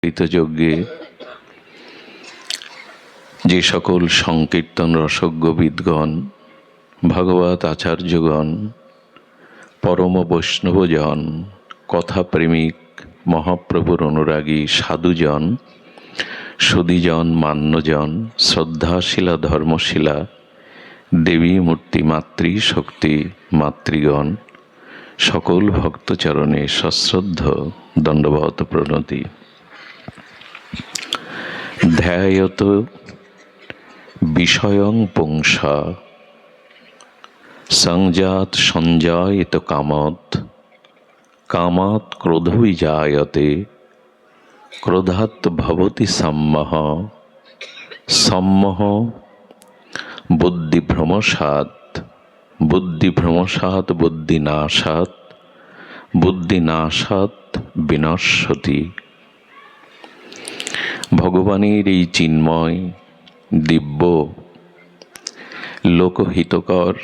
যজ্ঞে যে সকল সংকীর্তন রসজ্ঞ বিদ্গণ, ভগবত আচার্যগণ, পরম বৈষ্ণবজন, কথাপ্রেমিক, মহাপ্রভুর অনুরাগী সাধুজন, সুধীজন, মান্যজন, শ্রদ্ধাশীলা, ধর্মশীলা, দেবী মূর্তি, মাতৃশক্তি, মাতৃগণ, সকল ভক্তচরণে সশ্রদ্ধ দণ্ডবত প্রণতি। ধ্যায়ত বিষয়ং পুংসা সংজাত সঞ্জায়িত কামৎ, কামাৎ ক্রোধ বিজায়তে, ক্রোধাৎ ভবতি সম্মোহ, সম্মোহ বুদ্ধিভ্রমসাৎ, বুদ্ধিভ্রমসাৎ বুদ্ধিনাশাৎ, বুদ্ধিনাশাৎ বিনশ্যতি। ভগবানের এই চিন্ময় দিব্য লোকহিতকর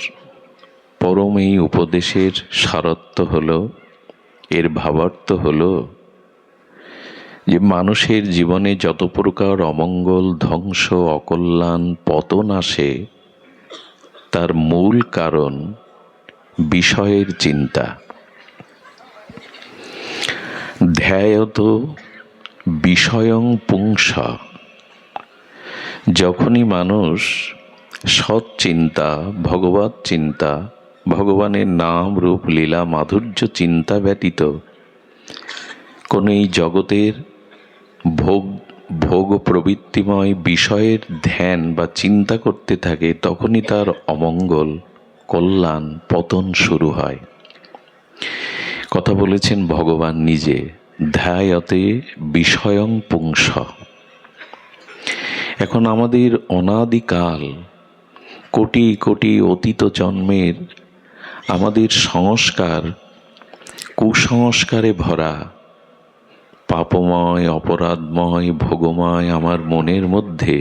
পরম এই উপদেশের সারত্ব হল, এর ভাবার্থ হল যে মানুষের জীবনে যত প্রকার অমঙ্গল, ধ্বংস, অকল্যাণ, পতন আসে, তার মূল কারণ বিষয়ের চিন্তা। ধ্যায়ত বিষয়ং পুংসা, যখনই মানুষ সৎ চিন্তা, ভগবত চিন্তা, ভগবানের নাম রূপ লীলা মাধুর্য চিন্তা ব্যতীত কোনো এই জগতের ভোগ প্রবৃত্তিময় বিষয়ের ধ্যান বা চিন্তা করতে থাকে, তখনই তার অমঙ্গল, কল্যাণ, পতন শুরু হয়। কথা বলেছেন ভগবান নিজে, ধ্যায়তে বিষয়ং পুংস। এখন আমাদের অনাদিকাল কোটি কোটি অতীত জন্মের আমাদের সংস্কার কুসংস্কারে ভরা, পাপময়, অপরাধময়, ভোগময় আমার মনের মধ্যে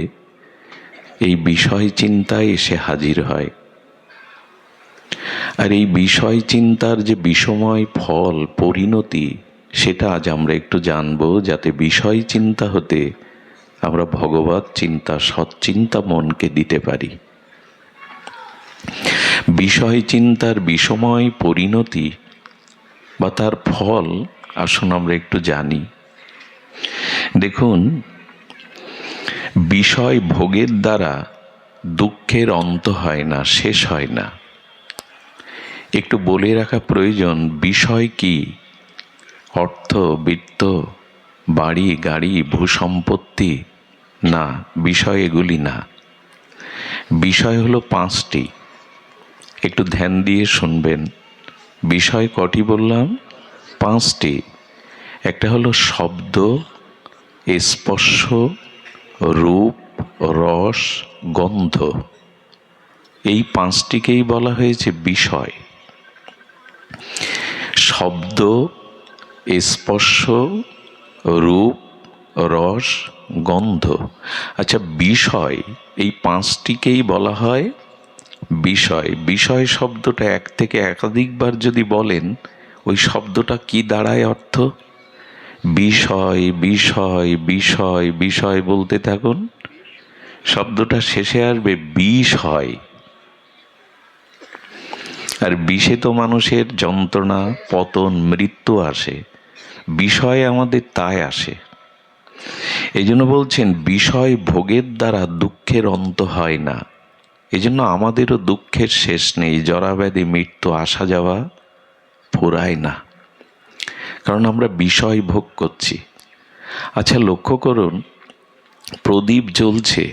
এই বিষয় চিন্তায় এসে হাজির হয়। আর এই বিষয় চিন্তার যে বিষময় ফল, পরিণতি, সেটা আজ আমরা একটু জানব, যাতে বিষয় চিন্তা হতে আমরা ভগবত চিন্তা, সৎচিন্তা মনকে দিতে পারি। বিষয় চিন্তার বিষময় পরিণতি বা তার ফল আসুন আমরা একটু জানি। দেখুন, বিষয় ভোগের দ্বারা দুঃখের অন্ত হয় না, শেষ হয় না। একটু বলে রাখা প্রয়োজন, বিষয় কি? অর্থ, বৃত্ত, বাড়ি, গাড়ি, ভূসম্পত্তি না, বিষয় এগুলি না। বিষয় হলো পাঁচটি। একটু ধ্যান দিয়ে শুনবেন। বিষয় কটি বললাম? পাঁচটি। একটা হলো শব্দ, স্পর্শ, রূপ, রস, গন্ধ। এই পাঁচটিকেই বলা হয়েছে বিষয়। শব্দ, স্পর্শ, রূপ, রস, গন্ধ। আচ্ছা, বিষয়, এই পাঁচটিকেই বলা হয় বিষয়। বিষয় শব্দটা এক থেকে একাধিকবার যদি বলেন, ওই শব্দটা কি দাঁড়ায় অর্থ? বিষয়, বিষয়, বিষয়, বিষয় বলতে থাকুন, শব্দটা শেষে আসবে বিষয়। আর বিষে তো মানুষের যন্ত্রণা, পতন, মৃত্যু আসে। বিষয় আমাদের তাই আসে। এই জন্য বলছেন বিষয় ভোগের দ্বারা দুঃখের অন্ত হয় না। এই জন্য আমাদেরও দুঃখের শেষ নেই। জরাব্যাধি, মৃত্যু, আসা যাওয়া ফুরায় না, কারণ আমরা বিষয় ভোগ করছি। আচ্ছা, লক্ষ্য করুন, প্রদীপ জ্বলছে,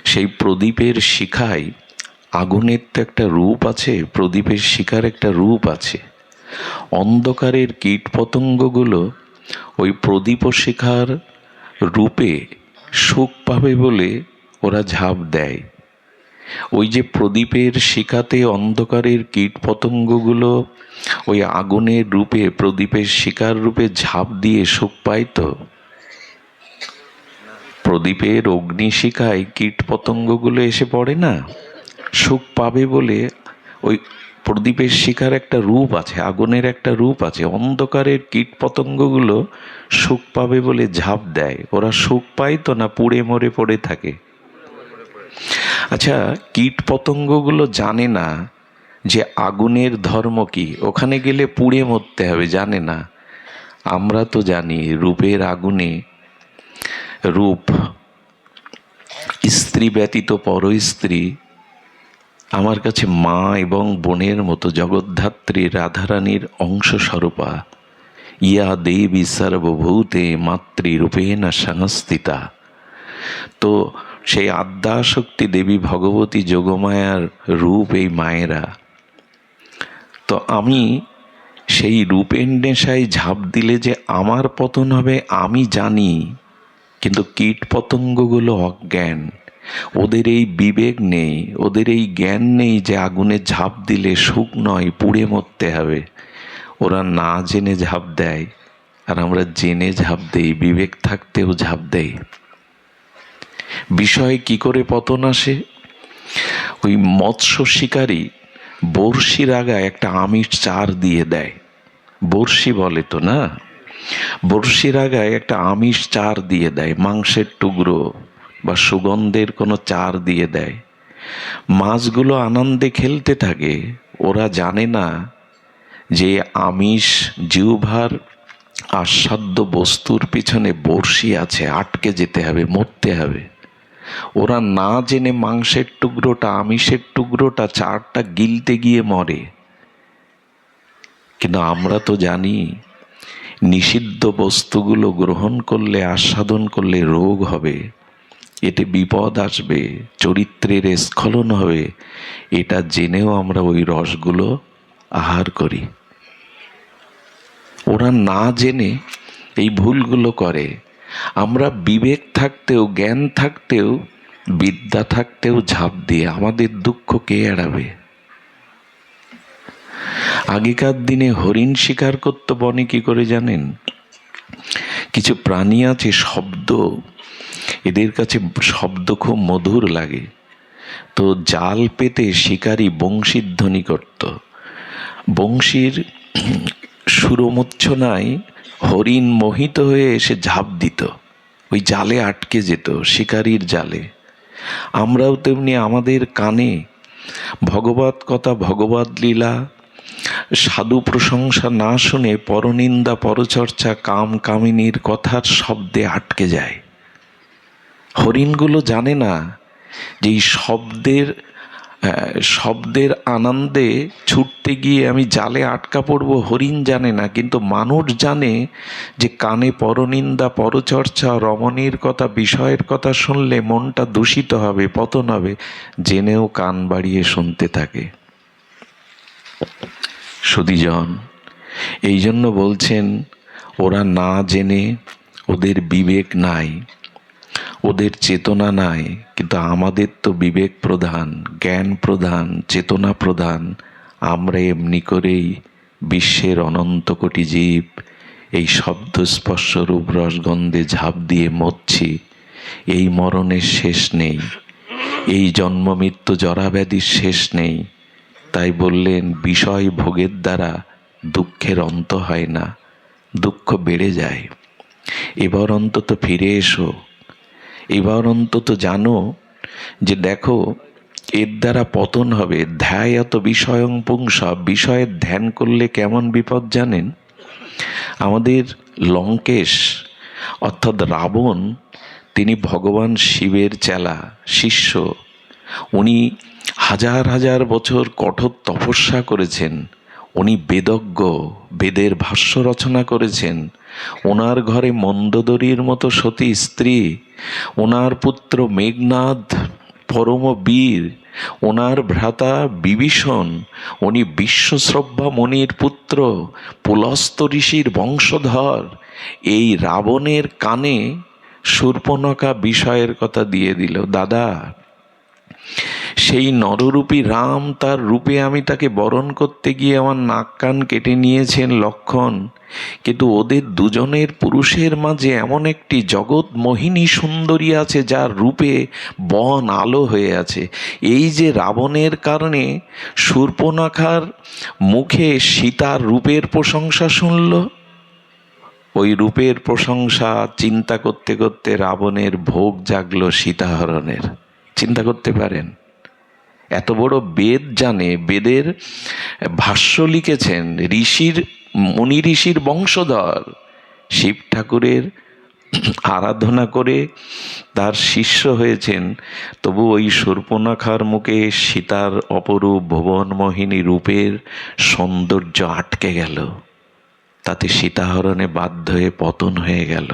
সেই প্রদীপের শিখায় আগুনের তো একটা রূপ আছে, প্রদীপের শিখার একটা রূপ আছে। অন্ধকারের কীট পতঙ্গগুলো ওই প্রদীপ শিখার রূপে সুখ পাবে বলে ওরা ঝাঁপ দেয়। ওই যে প্রদীপের শিখাতে অন্ধকারের কীট পতঙ্গগুলো ওই আগুনের রূপে, প্রদীপের শিখার রূপে ঝাঁপ দিয়ে সুখ পায় তো। প্রদীপের অগ্নিশিখায় কীট পতঙ্গগুলো এসে পড়ে না, সুখ পাবে বলে ওই প্রদীপের শিখার একটা রূপ আছে, আগুনের একটা রূপ আছে। অন্ধকারের কীট পতঙ্গগুলো সুখ পাবে বলে ঝাঁপ দেয়, ওরা সুখ পায় তো না, পুড়ে মরে পড়ে থাকে। আচ্ছা, কীট পতঙ্গগুলো জানে না যে আগুনের ধর্ম কি, ওখানে গেলে পুড়ে মরতে হবে, জানে না। আমরা তো জানি রূপের আগুনে, রূপ স্ত্রী ব্যতীত পর স্ত্রী আমার কাছে মা এবং বোনের মতো, জগদ্ধাত্রী রাধারানীর অংশ স্বরূপা। ইয়া দেবী সর্বভূতে মাতৃরূপেণ সংস্থিতা। তো সেই আদ্যাশক্তি দেবী ভগবতী যোগমায়ার রূপ এই মায়েরা। তো আমি সেই রূপের নেশায় ঝাঁপ দিলে যে আমার পতন হবে আমি জানি, কিন্তু কীট পতঙ্গগুলো অজ্ঞান, ওদের এই বিবেক নেই, ওদের এই জ্ঞান নেই যে আগুনে ঝাঁপ দিলে সুখ নয়, পুড়ে মরতে হবে। ওরা না জেনে ঝাঁপ দেয়, আর আমরা জেনে ঝাঁপ দেই, বিবেক থাকতেও ঝাঁপ দেই। বিষয়ে কি করে পতন আসে? ওই মৎস্য শিকারী বড়শির আগায় একটা আমিষ চার দিয়ে দেয়, বড়শি বলে তো না, বড়শির আগায় একটা আমিষ চার দিয়ে দেয়, মাংসের টুকরো বা সুগন্ধের কোনো চার দিয়ে দেয়। মাছগুলো আনন্দে খেলতে থাকে, ওরা জানে না যে আমিষ জিহ্বার আস্বাদ্য বস্তুর পিছনে বড়শি আছে, আটকে যেতে হবে, মরতে হবে। ওরা না জেনে মাংসের টুকরোটা, আমিষের টুকরোটা, চারটা গিলতে গিয়ে মরে। কিন্তু আমরা তো জানি নিষিদ্ধ বস্তুগুলো গ্রহণ করলে, আস্বাদন করলে রোগ হবে, এতে বিপদ আসবে, চরিত্রের স্খলন হবে। এটা জেনেও আমরা ওই রসগুলো আহার করি। ওরা না জেনে এই ভুলগুলো করে। আমরা বিবেক থাকতেও, জ্ঞান থাকতেও, বিদ্যা থাকতেও ঝাঁপ দিয়ে আমাদের দুঃখ কে এড়াবে? আগেকার দিনে হরিণ শিকার করতো বনে, কি করে জানেন? কিছু প্রাণী আছে, শব্দ, এদের কাছে শব্দ খুব মধুর লাগে। তো জাল পেতে শিকারী বংশীর ধ্বনি করত, বংশীর সুরমূর্ছনায় হরিণ মোহিত হয়ে এসে ঝাঁপ দিত, ওই জালে আটকে যেত, শিকারীর জালে। আমরাও তেমনি আমাদের কানে ভগবত কথা, ভগবত লীলা, সাধু প্রশংসা না শুনে পরনিন্দা, পরচর্চা, কাম কামিনীর কথার শব্দে আটকে যায়। হরিণগুলো জানে না যে এই শব্দের আনন্দে ছুটতে গিয়ে আমি জালে আটকা পড়ব। হরিণ জানে না, কিন্তু মানুষ জানে যে কানে পরনিন্দা, পরচর্চা, রমণীর কথা, বিষয়ের কথা শুনলে মনটা দূষিত হবে, পতন হবে, জেনেও কান বাড়িয়ে শুনতে থাকে। সুধীজন, এই জন্য বলছেন ওরা না জেনে, ওদের বিবেক নাই, ওদের চেতনা নাই। কিন্তু আমাদের তো বিবেক প্রধান, জ্ঞান প্রধান, চেতনা প্রধান। আমরা এমনি করেই বিশ্বের অনন্ত কোটি জীব এই শব্দ, স্পর্শ, রূপ, রসগন্ধে ঝাঁপ দিয়ে মরছি। এই মরণের শেষ নেই, এই জন্ম মৃত্যু জরাব্যাধির শেষ নেই। তাই বললেন বিষয় ভোগের দ্বারা দুঃখের অন্ত হয় না, দুঃখ বেড়ে যায়। এবার অন্তত ফিরে এসো, এবার অন্তত জানো যে দেখো এর দ্বারা পতন হবে। ধ্যায়ত বিষয়ং পুংসা, বিষয়ের ধ্যান করলে কেমন বিপদ জানেন? আমাদের লঙ্কেশ অর্থাৎ রাবণ, তিনি ভগবান শিবের চেলা, শিষ্য। উনি হাজার হাজার বছর কঠোর তপস্যা করেছেন, উনি বেদজ্ঞ, বেদের ভাষ্য রচনা করেছেন। ওনার ঘরে মন্দোদরীর মতো সতী স্ত্রী, ওনার পুত্র মেঘনাদ পরম বীর, ওনার ভ্রাতা বিভীষণ, উনি বিশ্বশ্রব্বা মনির পুত্র, পুলস্ত ঋষির বংশধর। এই রাবণের কানে শূর্পণখা বিষয়ের কথা দিয়ে দিল। দাদা, সে সেই নররূপী রাম, তার রূপে আমি তাকে বরণ করতে গিয়ে আমার নাক কান কেটে নিয়েছেন লক্ষ্মণ, কিন্তু ওদের দুজনের পুরুষের মাঝে এমন একটি জগৎ মোহিনী সুন্দরী আছে যার রূপে বন আলো হয়ে আছে। এই যে রাবণের কারণে শূর্পণখার মুখে সীতার রূপের প্রশংসা শুনল, ওই রূপের প্রশংসা চিন্তা করতে করতে রাবণের ভোগ জাগলো সীতাহরণের। চিন্তা করতে পারেন, এত বড় বেদ জানে, বেদের ভাষ্য লিখেছেন, মুনি ঋষির বংশধর, শিব ঠাকুরের আরাধনা করে তার শিষ্য হয়েছেন, তবু ওই শূর্পণখার মুখে সীতার অপরূপ ভুবনমোহিনী রূপের সৌন্দর্য আটকে গেল, তাতে সীতাহরণে বাধ্য হয়ে পতন হয়ে গেল।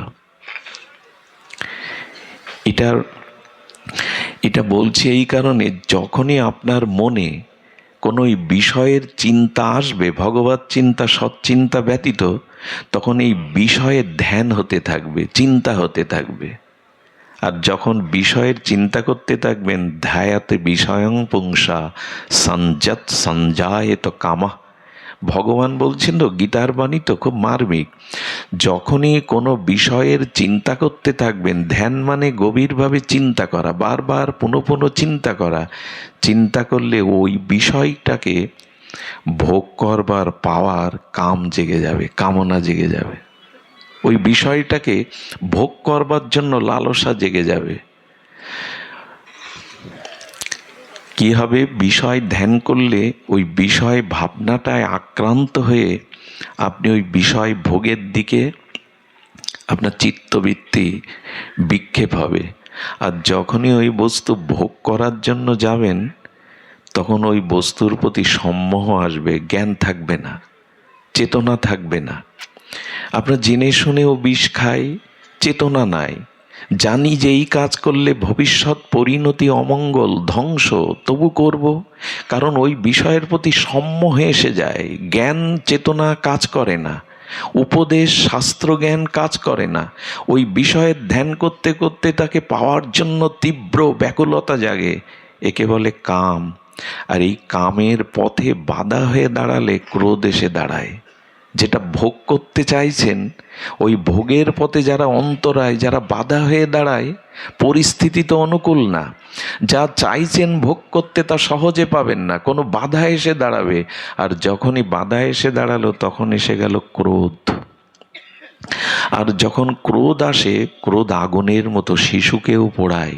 এটা বলছি এই কারণে, যখনই আপনার মনে কোনো বিষয়ের চিন্তা আসবে, ভগবত চিন্তা সৎচিন্তা ব্যতীত, তখন এই বিষয়ের ধ্যান হতে থাকবে, চিন্তা হতে থাকবে। আর যখন বিষয়ের চিন্তা করতে থাকবেন, ধ্যায়াতে বিষয়ং পুংসা সঞ্জত সঞ্জায়েত কামা। ভগবান বলছেন তো, গীতার বাণী তো খুব মার্মিক, যখনই কোনো বিষয়ের চিন্তা করতে থাকবেন, ধ্যান মানে গভীরভাবে চিন্তা করা, বারবার পুনঃ পুনঃ চিন্তা করা, চিন্তা করলে ওই বিষয়টাকে ভোগ করবার পাওয়ার কাম জেগে যাবে, কামনা জেগে যাবে, ওই বিষয়টাকে ভোগ করবার জন্য লালসা জেগে যাবে। কি হবে, বিষয় ধ্যান করলে ওই বিষয় ভাবনাটায় আক্রান্ত হয়ে আপনি ওই বিষয় ভোগের দিকে আপনার চিত্তবৃত্তি বিক্ষেপ হবে। আর যখনই ওই বস্তু ভোগ করার জন্য যাবেন, তখন ওই বস্তুর প্রতি সম্মোহ আসবে, জ্ঞান থাকবে না, চেতনা থাকবে না। আপনার জেনে শুনেও বিষ খাই, চেতনা নাই, জানি যে এই কাজ করলে ভবিষ্যৎ পরিণতি অমঙ্গল ধ্বংস, তবু করব, কারণ ওই বিষয়ের প্রতি সম্মোহে এসে যায়। জ্ঞান চেতনা কাজ করে না, উপদেশ শাস্ত্র জ্ঞান কাজ করে না। ওই বিষয়ের ধ্যান করতে করতে তাকে পাওয়ার জন্য তীব্র ব্যাকুলতা জাগে, একে বলে কাম। আর এই কামের পথে বাধা হয়ে দাঁড়ালে ক্রোধ এসে দাঁড়ায়। যেটা ভোগ করতে চাইছেন, ওই ভোগের পথে যারা অন্তরায়, যারা বাধা হয়ে দাঁড়ায়, পরিস্থিতি তো অনুকূল না, যা চাইছেন ভোগ করতে তা সহজে পাবেন না, কোনো বাধা এসে দাঁড়াবে। আর যখনই বাধা এসে দাঁড়ালো, তখন এসে গেল ক্রোধ। আর যখন ক্রোধ আসে, ক্রোধ আগুনের মতো শিশুকেও পোড়ায়,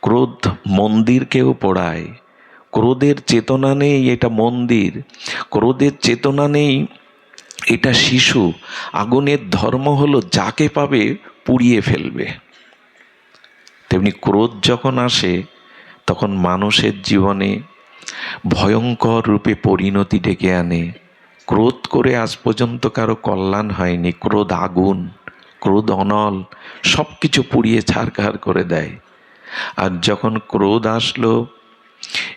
ক্রোধ মন্দিরকেও পোড়ায়। ক্রোধের চেতনা নেই, এটা মন্দির; ক্রোধের চেতনা নেই, এটা শিশু। আগুনের ধর্ম হলো যাকে পাবে পুড়িয়ে ফেলবে। তেমনি ক্রোধ যখন আসে, তখন মানুষের জীবনে ভয়ঙ্কর রূপে পরিণতি ডেকে আনে। ক্রোধ করে আজ পর্যন্ত কারো কল্যাণ হয়নি। ক্রোধ আগুন, ক্রোধ অনল, সব কিছু পুড়িয়ে ছারখার করে দেয়। আর যখন ক্রোধ আসলো,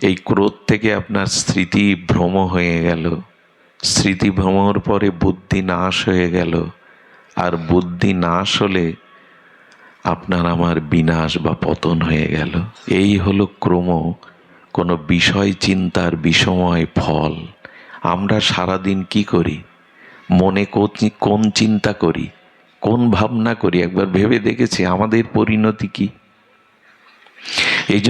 এই ক্রোধ থেকে আপনার স্মৃতি ভ্রম হয়ে গেল, স্মৃতি ভ্রমর পরে বুদ্ধি নাশ হয়ে গেল। আর বুদ্ধি নাশ হলে আপনার আমার বিনাশ বা পতন হয়ে গেল। এই হলো ক্রম কোনো বিষয় চিন্তার বিষময় ফল। আমরা সারাদিন কি করি, মনে কোন চিন্তা করি, কোন ভাবনা করি, একবার ভেবে দেখেছি আমাদের পরিণতি কি? এই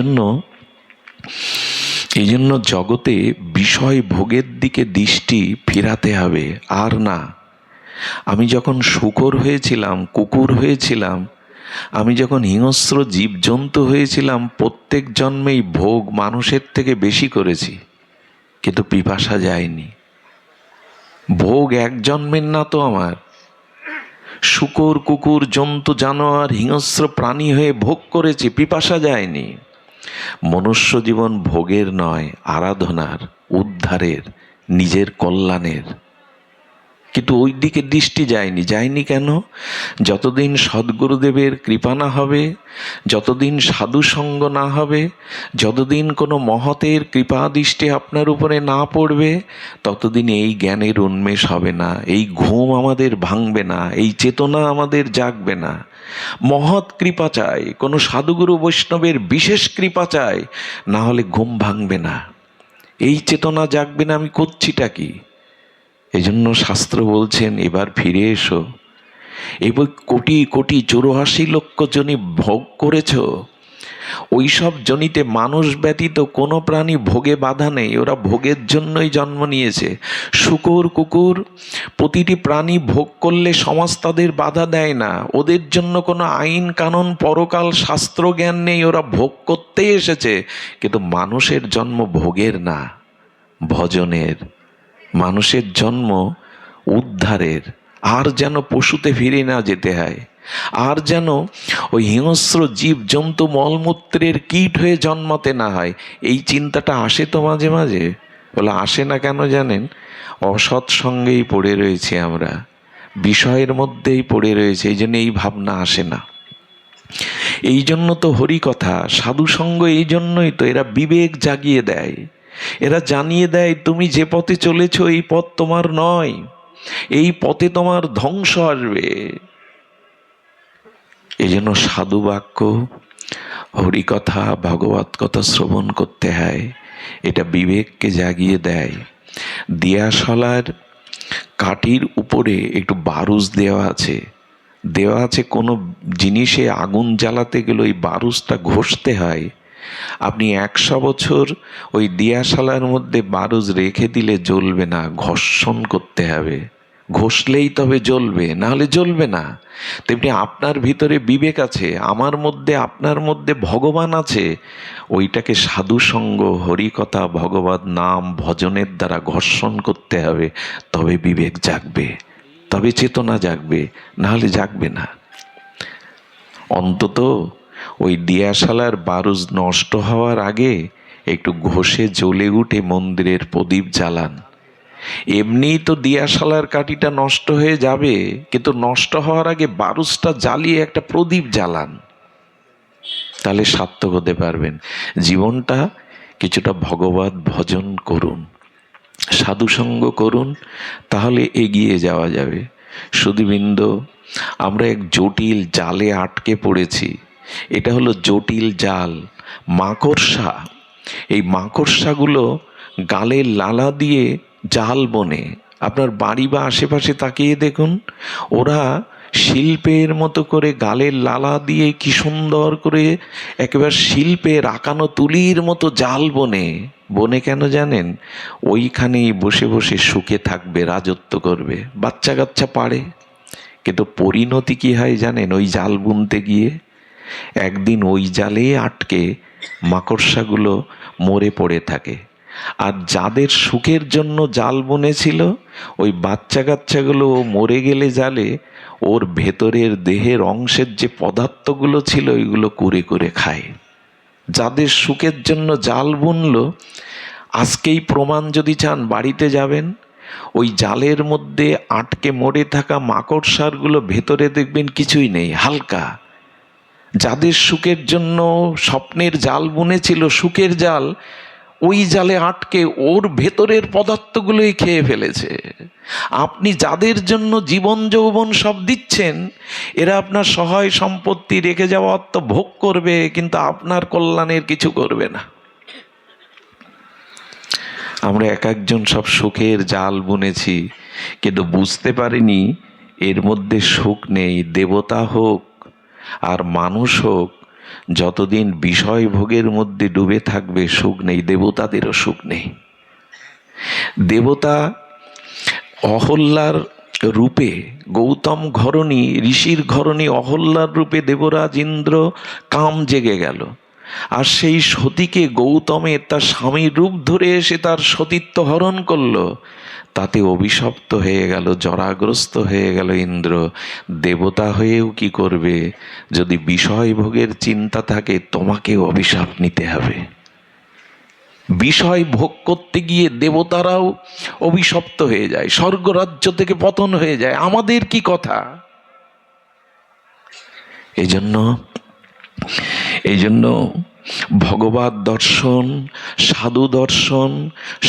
জন্য জগতে বিষয় ভোগের দিকে দৃষ্টি ফিরাতে হবে। আর না, আমি যখন শূকর হয়েছিলাম, কুকুর হয়েছিলাম, আমি যখন হিংস্র জীবজন্তু হয়েছিলাম, প্রত্যেক জন্মেই ভোগ মানুষের থেকে বেশি করেছি, কিন্তু পিপাসা যায়নি। ভোগ এক জন্মের না তো আমার। শূকর কুকুর জন্তু জানোয়ার হিংস্র প্রাণী হয়ে ভোগ করেছি, পিপাসা যায়নি। মনুষ্য জীবন ভোগের নয়, আরাধনার, উদ্ধারের, নিজের কল্যাণের। কিন্তু ওই দিকে দৃষ্টি যায়নি কেন? যতদিন সদ্গুরুদেবের কৃপা না হবে, যতদিন সাধু সঙ্গ না হবে, যতদিন কোনো মহতের কৃপা দৃষ্টি আপনার উপরে না পড়বে, ততদিন এই জ্ঞানের উন্মেষ হবে না, এই ঘুম আমাদের ভাঙবে না, এই চেতনা আমাদের জাগবে না। মহৎ কৃপা চাই, কোনো সাধুগুরু বৈষ্ণবের বিশেষ কৃপা চাই, না হলে ঘুম ভাঙবে না, এই চেতনা জাগবে না আমি করছিটা কি। এজন্য শাস্ত্র বলছেন এবার ফিরে এসো। এবার কোটি কোটি 84 লক্ষ জনি ভোগ করেছ, ওই সব জনিতে মানুষ ব্যতীত কোনো প্রাণী ভোগে বাধা নেই, ওরা ভোগের জন্যই জন্ম নিয়েছে। শূকর কুকুর প্রতিটি প্রাণী ভোগ করলে সমাজ তাদের বাধা দেয় না, ওদের জন্য কোনো আইন কানুন পরকাল শাস্ত্র জ্ঞান নেই, ওরা ভোগ করতেই এসেছে। কিন্তু মানুষের জন্ম ভোগের না, ভজনের। মানুষের জন্ম উদ্ধারের। আর যেন পশুতে ফিরে না যেতে হয়, আর যেন ওই হিংস্র জীব জন্তু মলমূত্রের কীট হয়ে জন্মাতে না হয়। এই চিন্তাটা আসে তো মাঝে মাঝে। বলে আসে না কেন জানেন? অসৎ সঙ্গেই পড়ে রয়েছে আমরা, বিষয়ের মধ্যেই পড়ে রয়েছে, এই জন্য এই ভাবনা আসে না। এই জন্য তো হরিকথা সাধুসঙ্গ, এই জন্যই তো এরা বিবেক জাগিয়ে দেয়, এরা জানিয়ে দেয় তুমি যে পথে চলেছ এই পথ তোমার নয়, এই পথে তোমার ধ্বংস আসবে। এই জন্য সাধু বাক্য, হরিকথা, ভগবত কথা শ্রবণ করতে হয়, এটা বিবেককে জাগিয়ে দেয়। দিয়াশলার কাঠির উপরে একটু বারুজ দেওয়া আছে, কোনো জিনিসে আগুন জ্বালাতে গেলে ওই বারুজটা ঘষতে হয়। আপনি 100 বছর ওই দিয়াশালার মধ্যে বারুজ রেখে দিলে জ্বলবে না, ঘর্ষণ করতে হবে, ঘষলেই তবে জ্বলবে, না হলে জ্বলবে না। তেমনি আপনার ভিতরে বিবেক আছে, আমার মধ্যে আপনার মধ্যে ভগবান আছে, ওইটাকে সাধুসঙ্গ, হরিকথা, ভগবত নাম, ভজনের দ্বারা ঘর্ষণ করতে হবে, তবে বিবেক জাগবে, তবে চেতনা জাগবে, না হলে জাগবে না। অন্তত ওই দিয়াশালার বারুজ নষ্ট হওয়ার আগে একটু ঘষে জ্বলে উঠে মন্দিরের প্রদীপ জ্বালান। এমনিই তো দিয়াশালার কাঠিটা নষ্ট হয়ে যাবে, কিন্তু নষ্ট হওয়ার আগে বারুজটা জ্বালিয়ে একটা প্রদীপ জ্বালান, তাহলে সার্থক হতে পারবেন। জীবনটা কিছুটা ভগবত ভজন করুন, সাধুসঙ্গ করুন, তাহলে এগিয়ে যাওয়া যাবে। সুধীবৃন্দ, আমরা এক জটিল জালে আটকে পড়েছি। এটা হলো জটিল জাল, মাকড়সা। এই মাকড়সাগুলো গালের লালা দিয়ে জাল বনে। আপনার বাড়ি বা আশেপাশে তাকিয়ে দেখুন, ওরা শিল্পের মতো করে গালের লালা দিয়ে কি সুন্দর করে একেবারে শিল্পের আঁকানো তুলির মতো জাল বনে কেন জানেন? ওইখানেই বসে বসে সুখে থাকবে, রাজত্ব করবে, বাচ্চা কাচ্চা পারে। কিন্তু পরিণতি কি হয় জানেন? ওই জাল বুনতে গিয়ে একদিন ওই জালে আটকে মাকড়সাগুলো মরে পড়ে থাকে। আর যাদের সুখের জন্য জাল বুনেছিল, ওই বাচ্চা কাচ্চাগুলো মরে গেলে জালে ওর ভেতরের দেহের অংশের যে পদার্থগুলো ছিল ওইগুলো কুরে কুরে খায়। যাদের সুখের জন্য জাল বুনলো, আজকেই প্রমাণ যদি চান বাড়িতে যাবেন, ওই জালের মধ্যে আটকে মরে থাকা মাকড়সারগুলো ভেতরে দেখবেন কিছুই নেই, হালকা। যাদের সুখের জন্য স্বপ্নের জাল বুনেছিল, সুখের জাল, ওই জালে আটকে ওর ভেতরের পদার্থগুলোই খেয়ে ফেলেছে। আপনি যাদের জন্য জীবন যৌবন সব দিচ্ছেন, এরা আপনার সহায় সম্পত্তি রেখে যাওয়া অর্থ ভোগ করবে, কিন্তু আপনার কল্যাণের কিছু করবে না। আমরা এক একজন সব সুখের জাল বুনেছি, কিন্তু বুঝতে পারিনি এর মধ্যে সুখ নেই। দেবতা হোক আর মানুষ হোক, যতদিন বিষয় ভোগের মধ্যে ডুবে থাকবে সুখ নেই, দেবতাদেরও সুখ নেই। দেবতা অহল্যার রূপে, গৌতম ঘরণী, ঋষির ঘরণী অহল্যার রূপে দেবরাজ ইন্দ্র কাম জেগে গেল, আর সেই সতীকে গৌতমের তার স্বামীর রূপ ধরে এসে তার সতীত্ব হরণ করলো। তাতে অভিশপ্ত হয়ে গেল, জরাগ্রস্ত হয়ে গেল ইন্দ্র। দেবতা হয়েও কি করবে? যদি বিষয় ভোগের চিন্তা থাকে, তোমাকেও অভিশাপ নিতে হবে। বিষয় ভোগ করতে গিয়ে দেবতারাও অভিশপ্ত হয়ে যায়, স্বর্গরাজ্য থেকে পতন হয়ে যায়। আমাদের কি কথা? এই জন্য ভগবত দর্শন, সাধু দর্শন,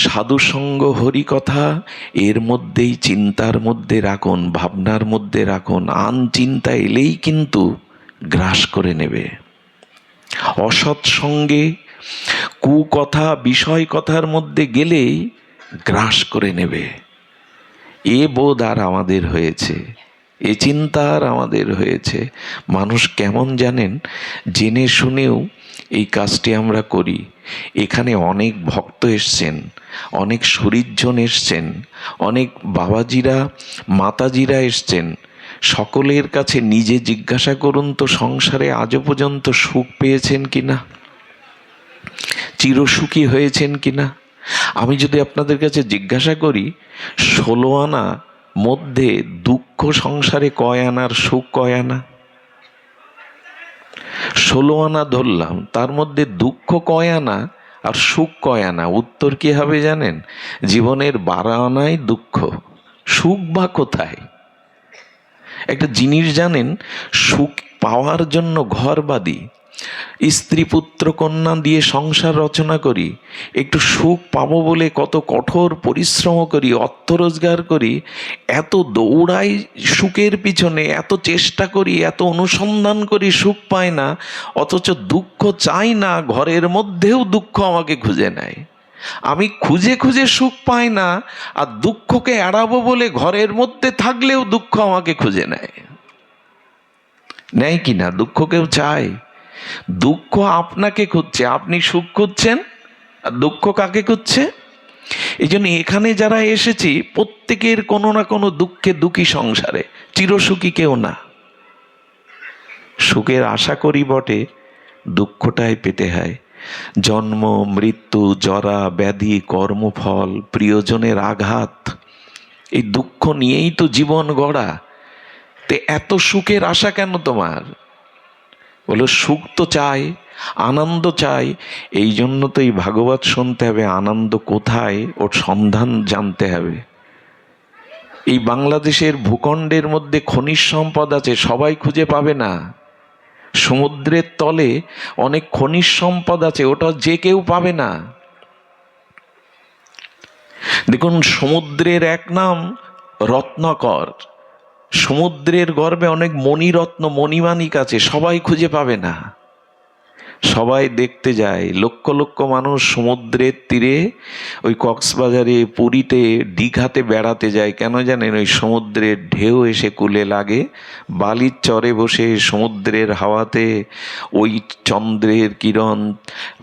সাধুসঙ্গ, হরিকথা এর মধ্যেই চিন্তার মধ্যে রাখুন, ভাবনার মধ্যে রাখুন। আন চিন্তা এলেই কিন্তু গ্রাস করে নেবে। অসৎ সঙ্গে, কুকথা, বিষয় কথার মধ্যে গেলেই গ্রাস করে নেবে। এ বোধ আর আমাদের হয়েছে, এ চিন্তা আর আমাদের হয়েছে। মানুষ কেমন জানেন, জেনে শুনেও এই কাজটি আমরা করি। এখানে অনেক ভক্ত এসছেন, অনেক শরীরজন এসছেন, অনেক বাবাজিরা মাতাজিরা এসছেন। সকলের কাছে নিজে জিজ্ঞাসা করুন তো, সংসারে আজও পর্যন্ত সুখ পেয়েছেন কিনা, চিরসুখী হয়েছেন কিনা? আমি যদি আপনাদের কাছে জিজ্ঞাসা করি, 16 আনা মধ্যে দুঃখ সংসারে কয় আনার, সুখ কয় আনা? 16 আনা ধরলাম, তার মধ্যে দুঃখ কয় আনা আর সুখ কয় আনা? উত্তর কি হবে জানেন? জীবনের 12 আনাই দুঃখ, সুখ বা কোথায়? একটা জিনিস জানেন, সুখ পাওয়ার জন্য ঘর বাঁধি, স্ত্রী পুত্র কন্যা দিয়ে সংসার রচনা করি, একটু সুখ পাবো বলে কত কঠোর পরিশ্রম করি, অর্থ রোজগার করি, এত দৌড়াই সুখের পিছনে, এত চেষ্টা করি, এত অনুসন্ধান করি, সুখ পাই না। অথচ দুঃখ চাই না, ঘরের মধ্যেও দুঃখ আমাকে খুঁজে নেয়। আমি খুঁজে খুঁজে সুখ পাই না, আর দুঃখকে এড়াবো বলে ঘরের মধ্যে থাকলেও দুঃখ আমাকে খুঁজে নেয়। নেয় কি না? দুঃখ কেউ চায়? দুঃখ আপনাকে খুঁজছে, আপনি সুখ খুঁজছেন, আর দুঃখ কাকে খুঁজছে? এই জন্য এখানে যারা এসেছি প্রত্যেকের কোনো না কোনো দুঃখে দুঃখী, সংসারে চিরসুখী কেউ না। সুখের আশা করি বটে, দুঃখটাই পেতে হয়। জন্ম, মৃত্যু, জরা, ব্যাধি, কর্মফল, প্রিয়জনের আঘাত, এই দুঃখ নিয়েই তো জীবন গড়া। তে এত সুখের আশা কেন তোমার? বলো সুখ তো চাই, আনন্দ চাই। এই জন্য তো এই ভাগবত শুনতে হবে, আনন্দ কোথায় ওর সন্ধান জানতে হবে। এই বাংলাদেশের ভূখণ্ডের মধ্যে খনিজ সম্পদ আছে, সবাই খুঁজে পাবে না। সমুদ্রের তলে অনেক খনিজ সম্পদ আছে, ওটা যে কেউ পাবে না। দেখুন, সমুদ্রের এক নাম রত্নাকর। সমুদ্রের গর্ভে অনেক মণিরত্ন, মণিমাণিক আছে, সবাই খুঁজে পাবে না। সবাই দেখতে যায়, লক্ষ লক্ষ মানুষ সমুদ্রের তীরে, ওই কক্সবাজারে, পুরীতে, দীঘাতে বেড়াতে যায়। কেন জানেন? ওই সমুদ্রের ঢেউ এসে কূলে লাগে, বালির চরে বসে সমুদ্রের হাওয়াতে ওই চন্দ্রের কিরণ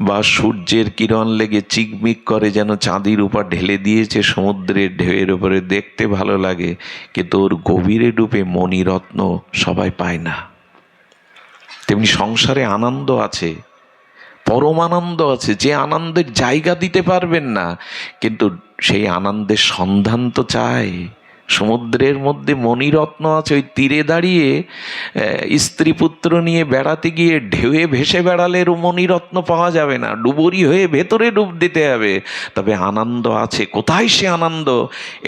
বা সূর্যের কিরণ লেগে চিকমিক করে, যেন চাঁদির উপর ঢেলে দিয়েছে সমুদ্রের ঢেউয়ের উপরে। দেখতে ভালো লাগে, কিন্তু ওর গভীরে ডুবে মণিরত্ন সবাই পায় না। তেমনি সংসারে আনন্দ আছে, পরমানন্দ আছে, যে আনন্দের জায়গা দিতে পারবেন না, কিন্তু সেই আনন্দের সন্ধান তো চাই। সমুদ্রের মধ্যে মণিরত্ন আছে, ওই তীরে দাঁড়িয়ে স্ত্রী পুত্র নিয়ে বেড়াতে গিয়ে ঢেউয়ে ভেসে বেড়ালে মণিরত্ন পাওয়া যাবে না, ডুবুরি হয়ে ভেতরে ডুব দিতে হবে। তবে আনন্দ আছে। কোথায় সে আনন্দ?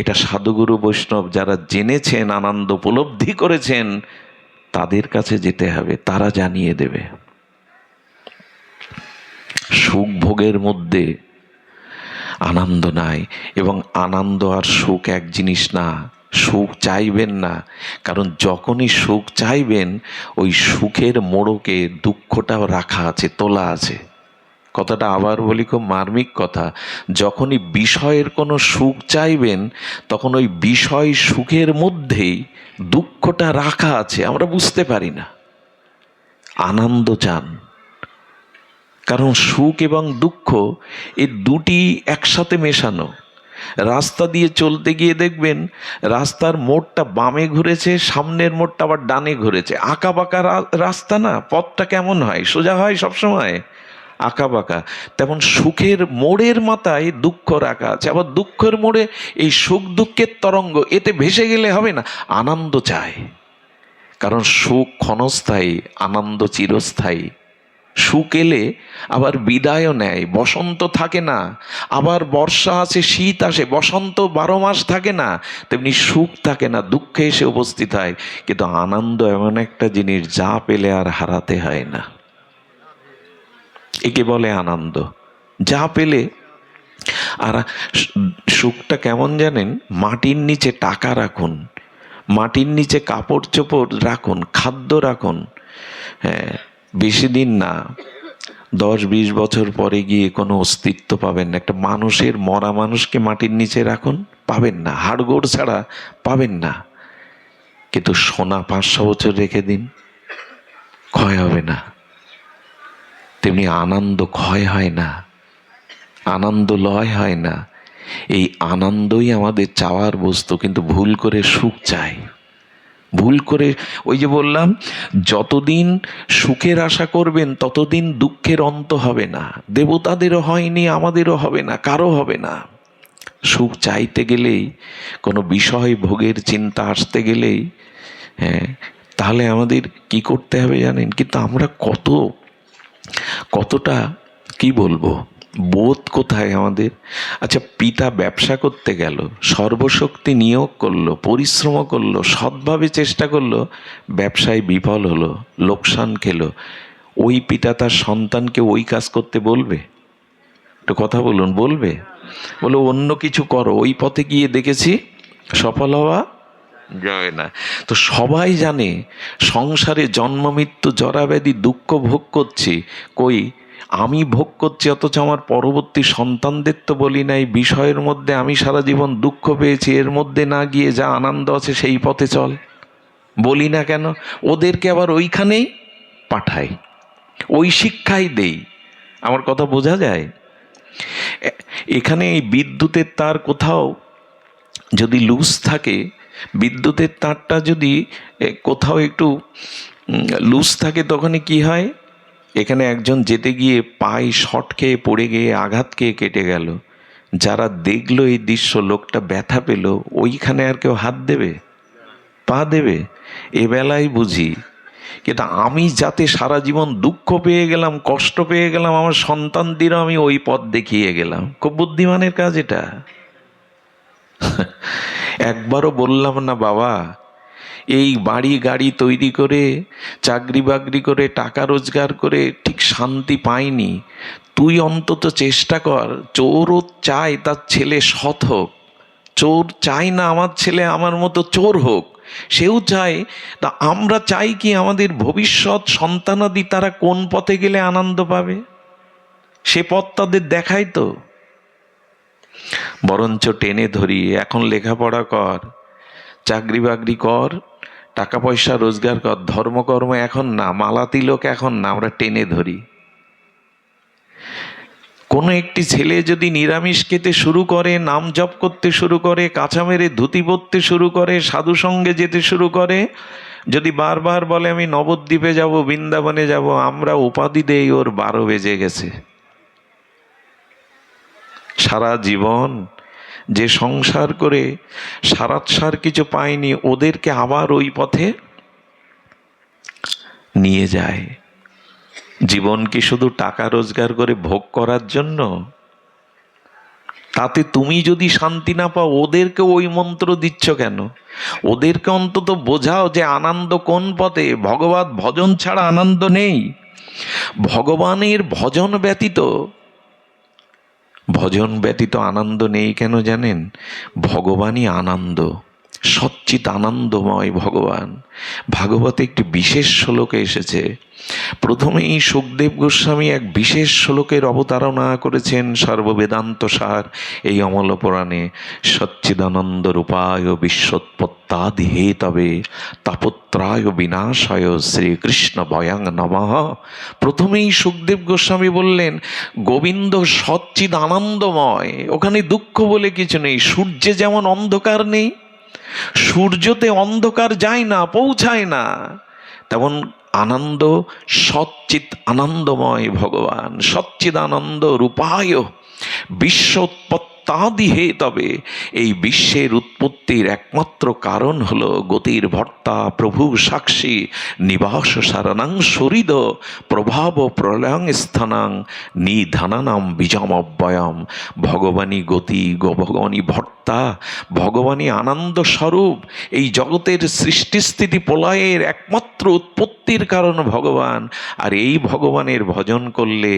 এটা সাধুগুরু বৈষ্ণব যারা জেনেছেন, আনন্দ উপলব্ধি করেছেন, তাদের কাছে যেতে হবে, তারা জানিয়ে দেবে। সুখ ভোগের মধ্যে আনন্দ নাই, এবং আনন্দ আর সুখ এক জিনিস না। সুখ চাইবেন না, কারণ যখনই সুখ চাইবেন, ওই সুখের মোড়কে দুঃখটাও রাখা আছে, তোলা আছে। কথাটা আবার বলি, খুব মার্মিক কথা। যখনই বিষয়ের কোনো সুখ চাইবেন, তখন ওই বিষয় সুখের মধ্যেই দুঃখটা রাখা আছে, আমরা বুঝতে পারি না। আনন্দ চান, কারণ সুখ এবং দুঃখ এই দুটি একসাথে মেশানো। রাস্তা দিয়ে চলতে গিয়ে দেখবেন রাস্তার মোড়টা বামে ঘুরেছে, সামনের মোড়টা আবার ডানে ঘুরেছে। আঁকা বাঁকা রাস্তা না, পথটা কেমন হয়? সোজা হয় সবসময়? আঁকা বাঁকা। তেমন সুখের মোড়ের মাথায় দুঃখ রাখা আছে, আবার দুঃখের মোড়ে এই সুখ দুঃখের তরঙ্গ। এতে ভেসে গেলে হবে না, আনন্দ চায়। কারণ সুখ ক্ষণস্থায়ী, আনন্দ চিরস্থায়ী। সুখ এলে আবার বিদায়ও নেয়, বসন্ত থাকে না, আবার বর্ষা আসে, শীত আসে, বসন্ত 12 মাস থাকে না, তেমনি সুখ থাকে না, দুঃখে এসে উপস্থিত হয়। কিন্তু আনন্দ এমন একটা জিনিস যা পেলে আর হারাতে হয় না, একে বলে আনন্দ। যা পেলে আর সুখটা কেমন জানেন? মাটির নিচে টাকা রাখুন, মাটির নিচে কাপড় চোপড় রাখুন, খাদ্য রাখুন, হ্যাঁ, বেশি দিন না, 10-20 বছর পরে গিয়ে কোনো অস্তিত্ব পাবেন না। একটা মানুষের, মরা মানুষকে মাটির নিচে রাখুন, পাবেন না, হাড়গোড় ছাড়া পাবেন না। কিন্তু সোনা 500 বছর রেখে দিন, ক্ষয় হবে না। তেমনি আনন্দ ক্ষয় হয় না, আনন্দ লয় হয় না। এই আনন্দই আমাদের চাওয়ার বস্তু, কিন্তু ভুল করে সুখ চাই, ভুল করে। ওই যে বললাম, যতদিন সুখের আশা করবেন ততদিন দুঃখের অন্ত হবে না। দেবতাদেরও হয়নি, আমাদেরও হবে না, কারো হবে না। সুখ চাইতে গেলেই, কোনো বিষয় ভোগের চিন্তা আসতে গেলেই, হ্যাঁ, তাহলে আমাদের কি করতে হবে জানেন? কিন্তু আমরা কতটা কি বলবো, বোধ কোথায় আমাদের? আচ্ছা, পিতা ব্যবসা করতে গেল, সর্বশক্তি নিয়োগ করলো, পরিশ্রম করলো, সৎভাবে চেষ্টা করলো, ব্যবসায় বিফল হলো, লোকসান খেলো, ওই পিতা তার সন্তানকে ওই কাজ করতে বলবে? একটু কথা বলুন, বলবে? বলে অন্য কিছু করো, ওই পথে গিয়ে দেখেছি সফল হওয়া যায় না। তো সবাই জানে সংসারে জন্ম মৃত্যু জরাব্যাধি দুঃখ ভোগ করছি, কই আমি ভোগ করছি, অথচ আমার পরবর্তী সন্তানদের তো বলি নাই বিষয়ের মধ্যে আমি সারা জীবন দুঃখ পেয়েছি, এর মধ্যে না গিয়ে যা আনন্দ আছে সেই পথে চল। বলি না কেন? ওদেরকে আবার ওইখানেই পাঠাই, ওই শিক্ষাই দেই। আমার কথা বোঝা যায়? এখানে এই বিদ্যুতের তার কোথাও যদি লুজ থাকে, বিদ্যুতের তারটা যদি কোথাও একটু লুজ থাকে, তখন কি হয়? এখানে একজন যেতে গিয়ে পায়ে শর্ট খেয়ে পড়ে গিয়ে আঘাত খেয়ে কেটে গেল। যারা দেখলো এই দৃশ্য, লোকটা ব্যথা পেল, ওইখানে আর কেউ হাত দেবে, পা দেবে? এ বেলায় বুঝি। কিন্তু আমি যাতে সারা জীবন দুঃখ পেয়ে গেলাম, কষ্ট পেয়ে গেলাম, আমার সন্তানদেরও আমি ওই পথ দেখিয়ে গেলাম। খুব বুদ্ধিমানের কাজ এটা। একবারও বললাম না, বাবা এই বাড়ি গাড়ি তৈরি করে, চাকরি বাকরি করে, টাকা রোজগার করে ঠিক শান্তি পাইনি, তুই অন্তত চেষ্টা কর। চোরও চায় তার ছেলে সৎ হোক, চোর চাই না আমার ছেলে আমার মতো চোর হোক, সেও চায়। তা আমরা চাই কি আমাদের ভবিষ্যৎ সন্তানাদি তারা কোন পথে গেলে আনন্দ পাবে, সে পথ তাদের দেখায় তো। বরঞ্চ টেনে ধরি, এখন লেখাপড়া কর, চাকরি বাকরি কর, টাকা পয়সা রোজগার কর, ধর্মকর্ম এখন না, মালা তিলক এখন না, আমরা টেনে ধরি। কোনো একটি ছেলে যদি নিরামিষ খেতে শুরু করে, নাম জপ করতে শুরু করে, কাঁচা মেরে ধুতি পরতে শুরু করে, সাধু সঙ্গে যেতে শুরু করে, যদি বারবার বলে আমি নবদ্বীপে যাব, বৃন্দাবনে যাব, আমরা উপাধি দেই ওর 12 বেজে গেছে। সারা জীবন যে সংসার করে সারাৎসার কিছু পায়নি, ওদেরকে আবার ওই পথে নিয়ে যায়। জীবন কি শুধু টাকা রোজগার করে ভোগ করার জন্য? তাতে তুমি যদি শান্তি না পাও, ওদেরকে ওই মন্ত্র দিচ্ছ কেন? ওদেরকে অন্তত বোঝাও যে আনন্দ কোন পথে। ভগবত ভজন ছাড়া আনন্দ নেই। ভগবানের ভজন ব্যতীত আনন্দ নেই। কেন জানেন? ভগবানই আনন্দ, সচ্চিত আনন্দময় ভগবান। ভাগবতে একটি বিশেষ শ্লোকে এসেছে। প্রথমেই সুখদেব গোস্বামী এক বিশেষ শ্লোকের অবতারণা করেছেন সর্ববেদান্ত সার এই অমল পুরাণে। সচ্চিদানন্দ রূপায় বিশ্বৎপত্তাদি হেতবে তাপত্রায় বিনাশায় শ্রীকৃষ্ণ ভয়াং নমঃ। প্রথমেই সুখদেব গোস্বামী বললেন গোবিন্দ সচ্চিদ আনন্দময়, ওখানে দুঃখ বলে কিছু নেই। সূর্যে যেমন অন্ধকার নেই, সূর্যতে অন্ধকার যায় না, পৌঁছায় না, তেমন আনন্দ সচ্চিত আনন্দময় ভগবান। সচ্চিদানন্দ রূপায় বিশ্বৎপত্তি সত্তাদিহে তবে এই বিশ্বের উৎপত্তির একমাত্র কারণ হলো গতির ভর্তা প্রভু সাক্ষী নিবাস সারানাং শরীদ প্রভাব প্রলয়ং স্থানাং নিধানানাম বীজম অব্যয়ম। ভগবানী গতি, ভগবানী ভর্তা, ভগবানী আনন্দ স্বরূপ। এই জগতের সৃষ্টিস্থিতি প্রলয়ের একমাত্র উৎপত্তির কারণ ভগবান। আর এই ভগবানের ভজন করলে,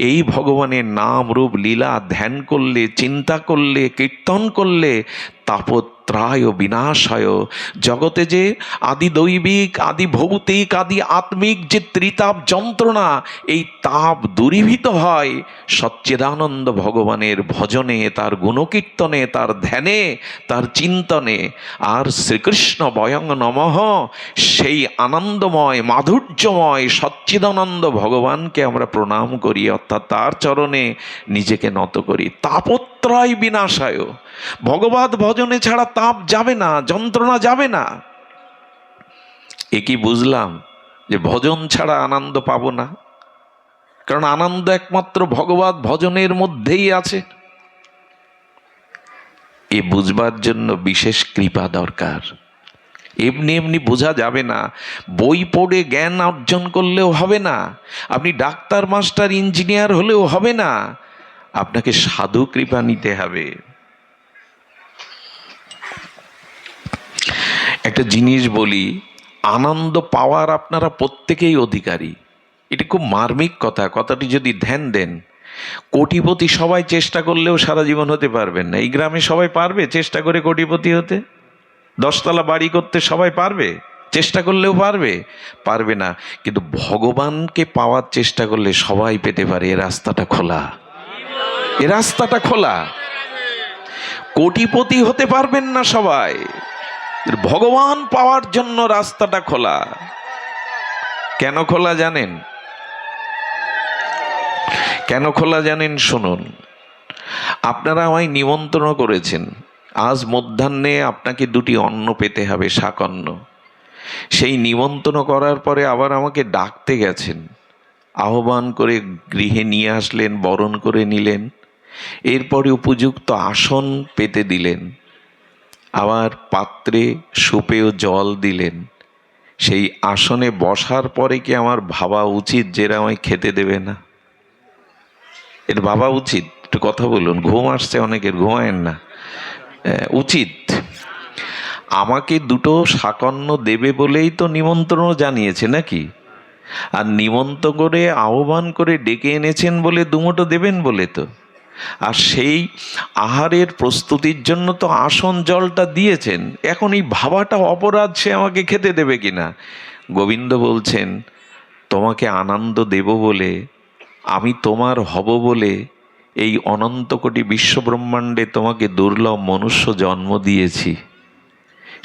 এই ভগবানের নাম রূপ লীলা ধ্যান করলে, চিন্তা করলে, কীর্তন করলে তাপত্রায় বিনাশায়, জগতে যে আদি দৈবিক, আদি ভৌতিক, আদি আত্মিক যে ত্রিতাপ যন্ত্রণা, এই তাপ দূরীভূত হয় সচ্চিদানন্দ ভগবানের ভজনে, তার গুণকীর্তনে, তার ধ্যানে, তার চিন্তনে। আর শ্রীকৃষ্ণ বয়ং নমঃ, সেই আনন্দময় মাধুর্যময় সচ্চিদানন্দ ভগবানকে আমরা প্রণাম করি, অর্থাৎ তার চরণে নিজেকে নত করি। তাপত্রয় বিনাশায়, ভগবত ভজনে ছাড়া তাপ যাবে না, যন্ত্রণা যাবে না। এ কি বুঝলাম যে ভজন ছাড়া আনন্দ পাবো না? কারণ আনন্দ একমাত্র ভগবত ভজনের মধ্যেই আছে। এ বুঝবার জন্য বিশেষ কৃপা দরকার। এমনি এমনি বোঝা যাবে না। বই পড়ে জ্ঞান অর্জন করলেও হবে না। আপনি ডাক্তার, মাস্টার, ইঞ্জিনিয়ার হলেও হবে না। আপনাকে সাধু কৃপা নিতে হবে। একটা জিনিস বলি, আনন্দ পাওয়ার আপনারা প্রত্যেকেই অধিকারী। এটা খুব মার্মিক কথা। কথাটি যদি ধ্যান দেন, কোটিপতি সবাই চেষ্টা করলেও সারা জীবন হতে পারবেন না। এই গ্রামে সবাই পারবে চেষ্টা করে কোটিপতি হতে? 10 তলা বাড়ি করতে সবাই পারবে? চেষ্টা করলেও পারবে না। কিন্তু ভগবানকে পাওয়ার চেষ্টা করলে সবাই পেতে পারে। এ রাস্তাটা খোলা, এ রাস্তাটা খোলা। কোটিপতি হতে পারবেন না সবাই, ভগবান পাওয়ার জন্য রাস্তাটা খোলা। কেন খোলা জানেন? কেন খোলা জানেন? শুনুন। আপনারা আমায় নিমন্ত্রণ করেছেন, আজ মধ্যাহ্নে আপনাকে 2টি অন্ন পেতে হবে, শাকন্ন। সেই নিমন্ত্রণ করার পরে আবার আমাকে ডাকতে গেছেন, আহ্বান করে গৃহে নিয়ে আসলেন, বরণ করে নিলেন, এরপরে উপযুক্ত আসন পেতে দিলেন, আবার পাত্রে সুপেয় জল দিলেন। সেই আসনে বসার পরে কি আমার ভাবা উচিত যে এরা আমায় খেতে দেবে না? এটা ভাবা উচিত? একটু কথা বলুন। ঘুম আসছে অনেকের, ঘুমায়েন না। উচিত। আমাকে 2টো শাকন্ন দেবে বলেই তো নিমন্ত্রণ জানিয়েছে নাকি? আর নিমন্ত্রণ করে আহ্বান করে ডেকে এনেছেন বলে 2 মুঠো দেবেন বলে তো। আর সেই আহারের প্রস্তুতির জন্য তো আসন জলটা দিয়েছেন। এখন এই ভাবাটা অপরাধ সে আমাকে খেতে দেবে কিনা। গোবিন্দ বলছেন, তোমাকে আনন্দ দেব বলে, আমি তোমার হব বলে এই অনন্ত কোটি বিশ্বব্রহ্মাণ্ডে তোমাকে দুর্লভ মনুষ্য জন্ম দিয়েছি।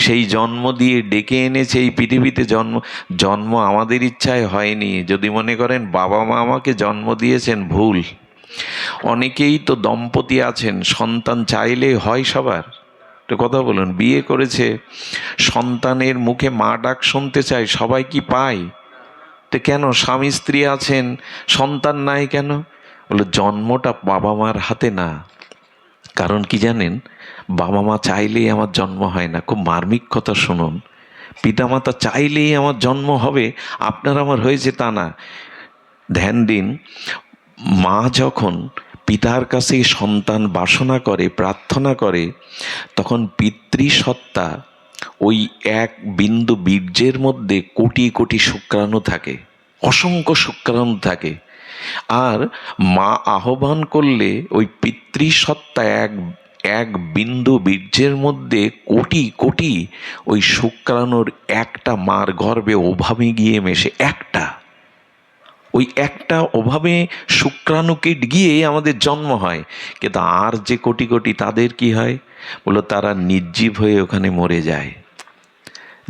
সেই জন্ম দিয়ে ডেকে এনেছে এই পৃথিবীতে। জন্ম আমাদের ইচ্ছায় হয়নি। যদি মনে করেন বাবা মা আমাকে জন্ম দিয়েছেন, ভুল। অনেকেই তো দম্পতি আছেন, সন্তান চাইলে হয় সবার। তো কথা বলুন, বিয়ে করেছে, সন্তানের মুখে মা ডাক শুনতে চায়, সবাই কি পায়? তো কেন স্বামী স্ত্রী আছেন, সন্তান নাই কেন? বলে জন্মটা বাবা মার হাতে না। কারণ কি জানেন? বাবা মা চাইলেই আমার জন্ম হয় না। খুব মার্মিক কথা শুনুন। পিতামাতা চাইলেই আমার জন্ম হবে, আপনার আমার হয়েছে তা না। ধ্যান দিন, মা যখন পিতার কাছে সন্তান বাসনা করে, প্রার্থনা করে, তখন পিতৃসত্তা ওই এক বিন্দু বীর্যের মধ্যে কোটি কোটি শুক্রাণু থাকে, অসংখ্য শুক্রাণু থাকে। আর মা আহ্বান করলে ওই পিতৃসত্তা এক বিন্দু বীর্যের মধ্যে কোটি কোটি ওই শুক্রাণুর একটা মার গর্ভে ওভাবে গিয়ে মেশে। ওই একটা ওভাবে শুক্রাণুকে গিয়ে আমাদের জন্ম হয়। কিন্তু আর যে কোটি কোটি, তাদের কি হয়? বলো, তারা নির্জীব হয়ে ওখানে মরে যায়।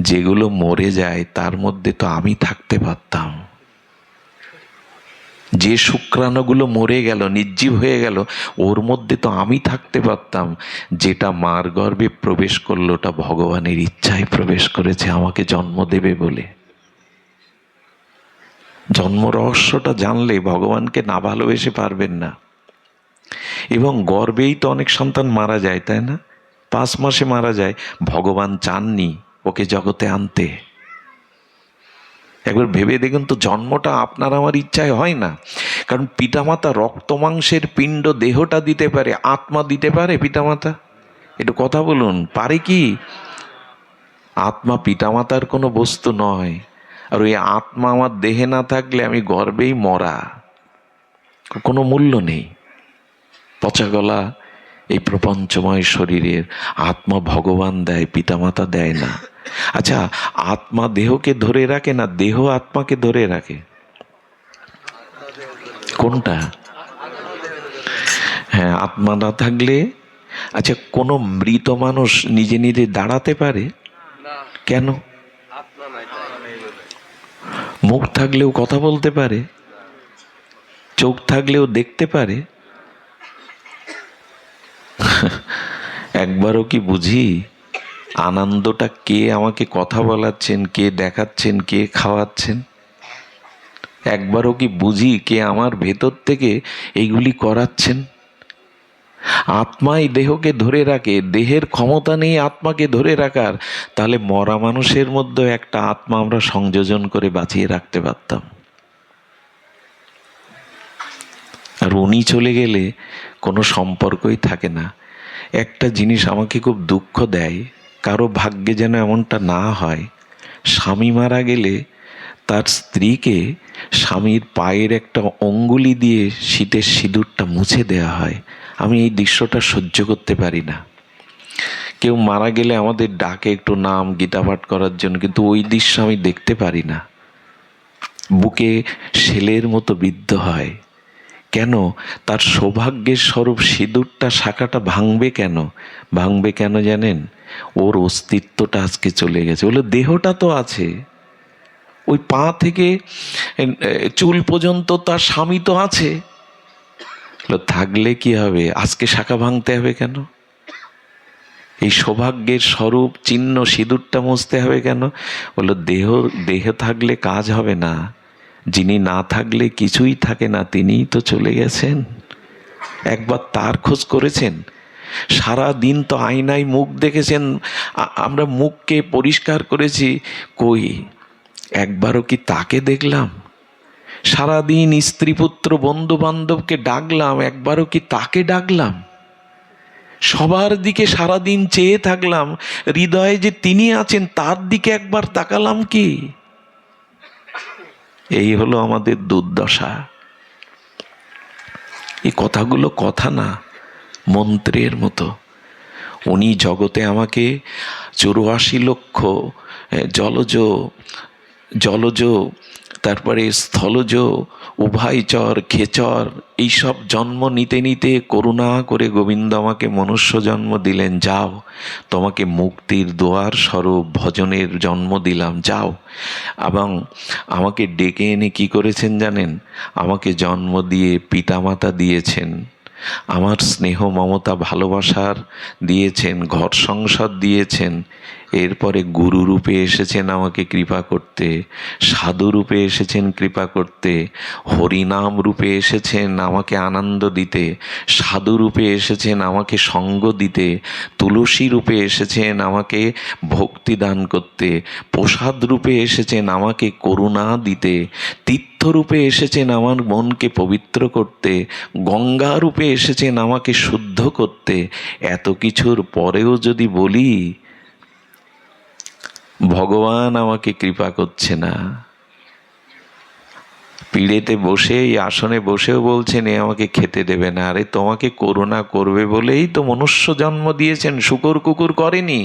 যেগুলো মরে যায় তার মধ্যে তো আমি থাকতে পারতাম। যে শুক্রাণুগুলো মরে গেল, নির্জীব হয়ে গেল, ওর মধ্যে তো আমি থাকতে পারতাম। যেটা মার গর্ভে প্রবেশ করলো, ওটা ভগবানের ইচ্ছায় প্রবেশ করেছে আমাকে জন্ম দেবে বলে। জন্ম রহস্যটা জানলে ভগবানকে না ভালোবেসে পারবেন না। এবং গর্ভেই তো অনেক সন্তান মারা যায়, তাই না? 5 মাসে মারা যায়। ভগবান চাননি ওকে জগতে আনতে। একবার ভেবে দেখুন তো, জন্মটা আপনার আমার ইচ্ছায় হয় না। কারণ পিতামাতা রক্ত মাংসের পিণ্ড দেহটা দিতে পারে, আত্মা দিতে পারে পিতামাতা? একটু কথা বলুন, পারে কি? আত্মা পিতামাতার কোনো বস্তু নয়। আর ওই আত্মা আমার দেহে না থাকলে আমি গর্ভেই মরা, কোনো মূল্য নেই। পচা গলা এই প্রপঞ্চময় শরীরের আত্মা ভগবান দেয়, পিতামাতা দেয় না। আচ্ছা, আত্মা দেহকে ধরে রাখে না দেহ আত্মাকে ধরে রাখে? কোনটা? হ্যাঁ, আত্মা না থাকলে। আচ্ছা, কোনো মৃত মানুষ নিজে নিজে দাঁড়াতে পারে? কেন? মুখ থাকলেও কথা বলতে পারে, চোখ থাকলেও দেখতে পারে। একবারও কি বুঝি আনন্দটা কে আমাকে কথা বলাচ্ছেন, কে দেখাচ্ছেন, কে খাওয়াচ্ছেন? একবারও কি বুঝি কে আমার ভেতর থেকে এইগুলি করাচ্ছেন? আত্মাই দেহকে ধরে রাখে, দেহের ক্ষমতা নেই আত্মাকে ধরে রাখার। তাহলে মরা মানুষের মধ্যে একটা আত্মা আমরা সংযোজন করে বাঁচিয়ে রাখতে পারতাম। আর উনি চলে গেলে কোনো সম্পর্কই থাকে না। একটা জিনিস আমাকে খুব দুঃখ দেয়, কারো ভাগ্যে যেন এমনটা না হয়। স্বামী মারা গেলে তার স্ত্রীকে স্বামীর পায়ের একটা অঙ্গুলি দিয়ে শীতের সিঁদুরটা মুছে দেওয়া হয়। আমি এই দৃশ্যটা সহ্য করতে পারি না। কেউ মারা গেলে আমাদের ডাকে একটু নাম গীতা পাঠ করার জন্য, কিন্তু ওই দৃশ্য আমি দেখতে পারি না। বুকে শেলের মতো বিদ্ধ হয়। কেন? তার সৌভাগ্যের স্বরূপ সিঁদুরটা, শাখাটা ভাঙবে কেন? ভাঙবে কেন জানেন? ওর অস্তিত্বটা আজকে চলে গেছে। বলে দেহটা তো আছে, ওই পা থেকে চুল পর্যন্ত তার স্বামী তো আছে। থাকলে কি হবে? আজকে শাখা ভাঙতে হবে কেন? এই সৌভাগ্যের স্বরূপ চিহ্ন সিঁদুরটা মুছতে হবে কেন? বললো দেহ থাকলে কাজ হবে না। যিনি না থাকলে কিছুই থাকে না, তিনিই তো চলে গেছেন। একবার তার খোঁজ করেছেন? সারা দিন তো আয়নায় মুখ দেখেছেন, আমরা মুখকে পরিষ্কার করেছি, কই একবারও কি তাকে দেখলাম? সারাদিন স্ত্রী পুত্র বন্ধু বান্ধবকে ডাকলাম, একবারও কি তাকে ডাকলাম? সবার দিকে সারাদিন চেয়ে থাকলাম, হৃদয়ে যে তিনি আছেন তার দিকে একবার তাকালাম কি? এই হলো আমাদের দুর্দশা। এই কথাগুলো কথা না, মন্ত্রের মতো। উনি জগতে আমাকে 84 লক্ষ জলজ তারপরে স্থলজ, উভয়চর, খেচর, এইসব জন্ম নিতে নিতে করুণা করে গোবিন্দ আমাকে মনুষ্য জন্ম দিলেন। যাও, তোমাকে মুক্তির দোয়ার স্বরূপ ভজনের জন্ম দিলাম, যাও। এবং আমাকে ডেকে এনে কি করেছেন জানেন? আমাকে জন্ম দিয়ে পিতামাতা দিয়েছেন, আমার স্নেহ মমতা ভালোবাসার দিয়েছেন, ঘর সংসার দিয়েছেন। এরপরে গুরু রূপে এসেছেন আমাকে কৃপা করতে, সাধু রূপে এসেছেন কৃপা করতে, হরিনাম রূপে এসেছেন আমাকে আনন্দ দিতে, সাধু রূপে এসেছেন আমাকে সঙ্গ দিতে, তুলসী রূপে এসেছেন আমাকে ভক্তি দান করতে, প্রসাদ রূপে এসেছেন আমাকে করুণা দিতে, তীর্থরূপে এসেছেন আমার মনকে পবিত্র করতে, গঙ্গা রূপে এসেছেন আমাকে শুদ্ধ করতে। এত কিছুর পরেও যদি বলি ভগবান আমাকে কৃপা করছে না, পিড়েতে বসে এই আসনে বসেও বলছেন এ আমাকে খেতে দেবে না। আরে তোমাকে করুণা করবে বলেই তো মনুষ্য জন্ম দিয়েছেন, শূকর কুকুর করেনি,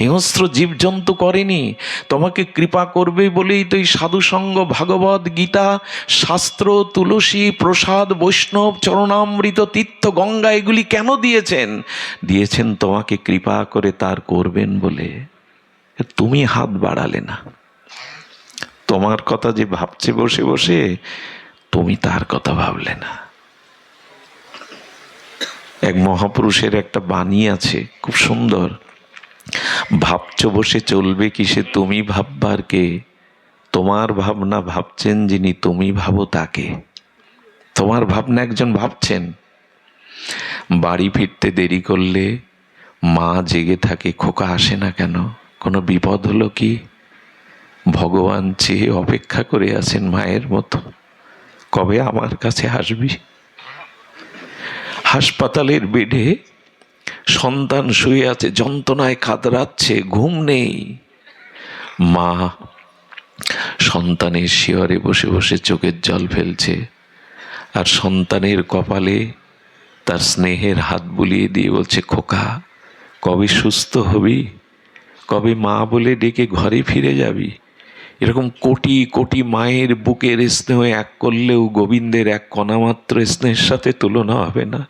হিংস্র জীবজন্তু করেনি। তোমাকে কৃপা করবে বলেই তো এই সাধুসঙ্গ, ভাগবত গীতা, শাস্ত্র, তুলসী, প্রসাদ, বৈষ্ণব, চরণামৃত, তীর্থ, গঙ্গা এগুলি কেন দিয়েছেন? দিয়েছেন তোমাকে কৃপা করে তার করবেন বলে। তুমি হাত বাড়ালে না। তোমার কথা যে ভাবছে বসে বসে, তুমি তার কথা ভাবলে না। এক মহাপুরুষের একটা বাণী আছে, খুব সুন্দর। ভাবছ বসে চলবে কিসে, তুমি ভাববার কে? তোমার ভাবনা ভাবছেন যিনি, তুমি ভাবো তাকে। তোমার ভাবনা একজন ভাবছেন, বাড়ি ফিরতে দেরি করলে মা জেগে থাকে, খোকা আসে না কেন, কোনো বিপদ হলো কি? ভগবান চেয়ে অপেক্ষা করে আছেন মায়ের মতো, কবে আমার কাছে আসবি। হাসপাতালের বেডে সন্তান শুয়ে আছে, যন্ত্রণায় কাতরাচ্ছে, ঘুম নেই। মা সন্তানের শিয়রে বসে বসে চোখের জল ফেলছে, আর সন্তানের কপালে তার স্নেহের হাত বুলিয়ে দিয়ে বলছে, খোকা কবে সুস্থ হবি, কবে মা বলে ডেকে ঘরে ফিরে যাবি। এরকম কোটি কোটি মায়ের বুকের স্নেহ এক করলেও গোবিন্দের এক কণামাত্র স্নেহের সাথে তুলনা হবে না।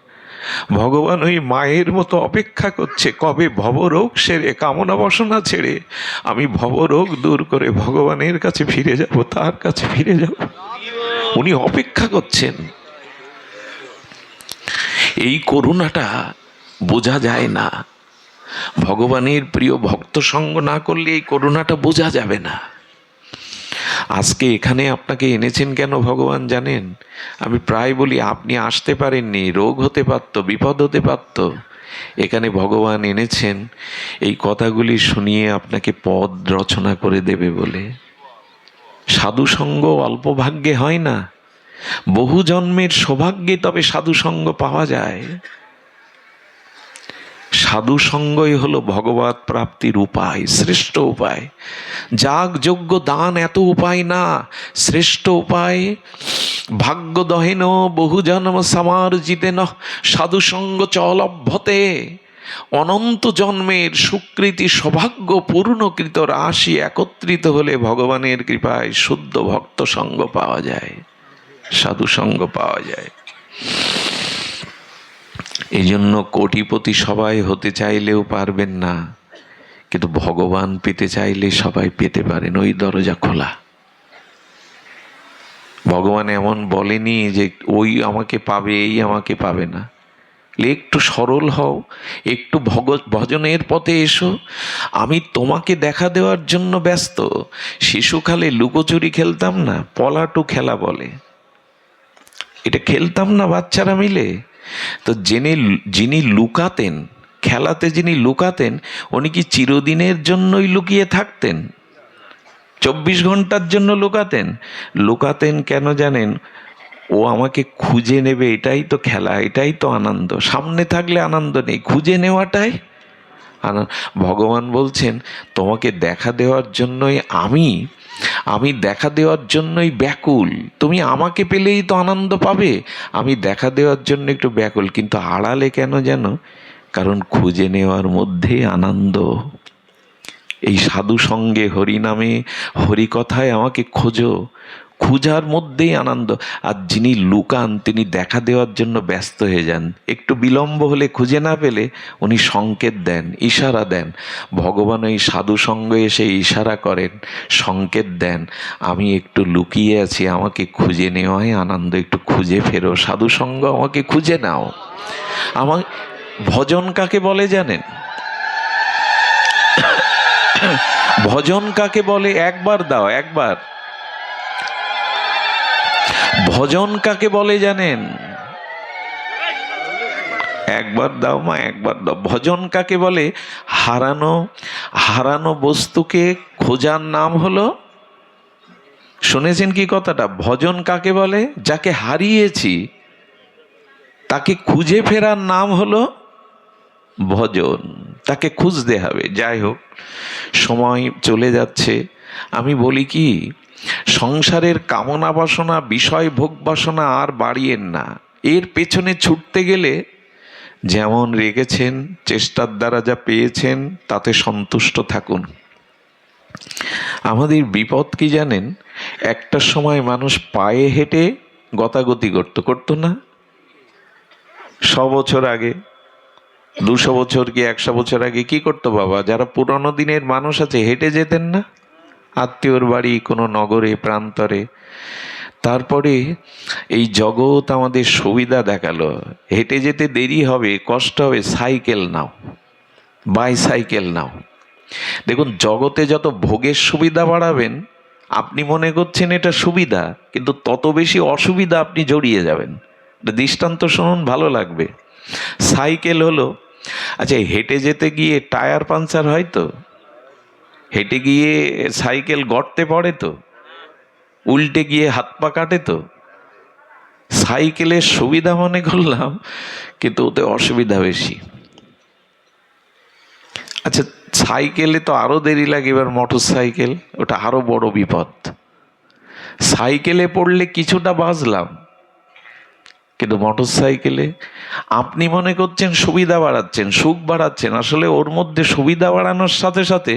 ভগবান ওই মায়ের মতো অপেক্ষা করছে, কবে ভবরোগ সেরে, কামনা বাসনা ছেড়ে আমি ভবরোগ দূর করে ভগবানের কাছে ফিরে যাব, তার কাছে ফিরে যাব। উনি অপেক্ষা করছেন। এই করুণাটা বোঝা যায় না। ভগবানের প্রিয় ভক্ত সঙ্গ না করলে এই করুণাটা বোঝা যাবে না। আজকে এখানে আপনাকে এনেছেন কেন ভগবান জানেন? আমি প্রায় বলি, আপনি আসতে পারেননি, রোগ হতে পারত, বিপদ হতে পারত। এখানে ভগবান এনেছেন এই কথাগুলি শুনিয়ে আপনাকে পদ রচনা করে দেবে বলে। সাধু সঙ্গ অল্প ভাগ্যে হয় না, বহু জন্মের সৌভাগ্যে তবে সাধু সঙ্গ পাওয়া যায়। সাধু সঙ্গই হলো ভগবত প্রাপ্তির উপায়, শ্রেষ্ঠ উপায়। যাগ যজ্ঞ দান এত উপায় না, শ্রেষ্ঠ উপায়। ভাগ্য দহেন বহু জন্ম সমার্জিতেন সাধু সঙ্গ চলভ্যতে। অনন্ত জন্মের সুকৃতি সৌভাগ্য পূর্ণকৃত রাশি একত্রিত হলে ভগবানের কৃপায় শুদ্ধ ভক্ত সঙ্গ পাওয়া যায়, সাধু সঙ্গ পাওয়া যায়। এই জন্য কোটিপতি সবাই হতে চাইলেও পারবেন না, কিন্তু ভগবান পেতে চাইলে সবাই পেতে পারেন, ওই দরজা খোলা। ভগবান এমন বলেনি যে ওই আমাকে পাবে, এই আমাকে পাবে না। একটু সরল হও, একটু ভজনের পথে এসো, আমি তোমাকে দেখা দেওয়ার জন্য ব্যস্ত। শিশুকালে লুকোচুরি খেলতাম না, পলাটু খেলা বলে, এটা খেলতাম না বাচ্চারা মিলে। তো যিনি লুকাতেন, খেলাতে যিনি লুকাতেন, উনি কি চিরদিনের জন্যই লুকিয়ে থাকতেন? 24 ঘন্টার জন্য লুকাতেন? লুকাতেন কেন জানেন? ও আমাকে খুঁজে নেবে, এটাই তো খেলা, এটাই তো আনন্দ। সামনে থাকলে আনন্দ নেই, খুঁজে নেওয়াটাই আনন্দ। ভগবান বলছেন তোমাকে দেখা দেওয়ার জন্যই আমি দেখা দেওয়ার জন্যই ব্যাকুল। তুমি আমাকে পেলেই তো আনন্দ পাবে, আমি দেখা দেওয়ার জন্য একটু ব্যাকুল। কিন্তু আড়ালে কেন যেন? কারণ খুঁজে নেওয়ার মধ্যেই আনন্দ। এই সাধু সঙ্গে, হরি নামে, হরি কথায় আমাকে খোঁজো, খুঁজার মধ্যেই আনন্দ। আর যিনি লুকান তিনি দেখা দেওয়ার জন্য ব্যস্ত হয়ে যান। একটু বিলম্ব হলে, খুঁজে না পেলে উনি সংকেত দেন, ইশারা দেন। ভগবান ওই সাধু সঙ্গে এসে ইশারা করেন, সংকেত দেন, আমি একটু লুকিয়ে আছি, আমাকে খুঁজে নেওয়াই আনন্দ, একটু খুঁজে ফেরো, সাধু সঙ্গ আমাকে খুঁজে নাও। আমার ভজন কাকে বলে জানেন? ভজন কাকে বলে? একবার দাও, একবার। ভজন কাকে বলে জানেন? একবার দাও মা, একবার দাও। ভজন কাকে বলে? হারানো বস্তুকে খোঁজার নাম হলো, শুনেছেন কি কথাটা? ভজন কাকে বলে? যাকে হারিয়েছি তাকে খুঁজে ফেরার নাম হলো ভজন। তাকে খুঁজতে হবে। যাই হোক, সময় চলে যাচ্ছে। আমি বলি কি, সংসারের কামনা বাসনা, বিষয় ভোগ বাসনা আর বাড়িয়েন না। এর পেছনে ছুটতে গেলে যেমন রেখেছেন, চেষ্টার দ্বারা যা পেয়েছেন তাতে সন্তুষ্ট থাকুন। আমাদের বিপদ কি জানেন? একটা সময় মানুষ পায়ে হেঁটে গতাগতি করতো না? 100 বছর আগে, 200 বছর কি 100 বছর আগে কি করতো বাবা? যারা পুরনো দিনের মানুষ আছে, হেঁটে যেতেন না আত্মীয়র বাড়ি, কোনো নগরে প্রান্তরে। তারপরে এই জগৎ আমাদের সুবিধা দেখালো, হেঁটে যেতে দেরি হবে, কষ্ট হবে, সাইকেল নাও, বাইসাইকেল নাও। দেখুন, জগতে যত ভোগের সুবিধা বাড়াবেন, আপনি মনে করছেন এটা সুবিধা, কিন্তু তত বেশি অসুবিধা আপনি জড়িয়ে যাবেন। দৃষ্টান্ত শুনুন, ভালো লাগবে। সাইকেল হলো, আচ্ছা হেঁটে যেতে গিয়ে টায়ার পাঞ্চার হয় তো, হেঁটে গিয়ে সাইকেল গর্তে পড়ে তো, উল্টে গিয়ে হাত পা কাটে তো। সাইকেলের সুবিধা মনে করলাম, কিন্তু ওতে অসুবিধা বেশি। আচ্ছা সাইকেলে তো আরো দেরি লাগে, এবার মোটর সাইকেল, ওটা আরো বড় বিপদ। সাইকেলে পড়লে কিছুটা বাঁচলাম, কিন্তু মোটর সাইকেলে আপনি মনে করছেন সুবিধা বাড়াচ্ছেন, সুখ বাড়াচ্ছেন, আসলে ওর মধ্যে সুবিধা বাড়ানোর সাথে সাথে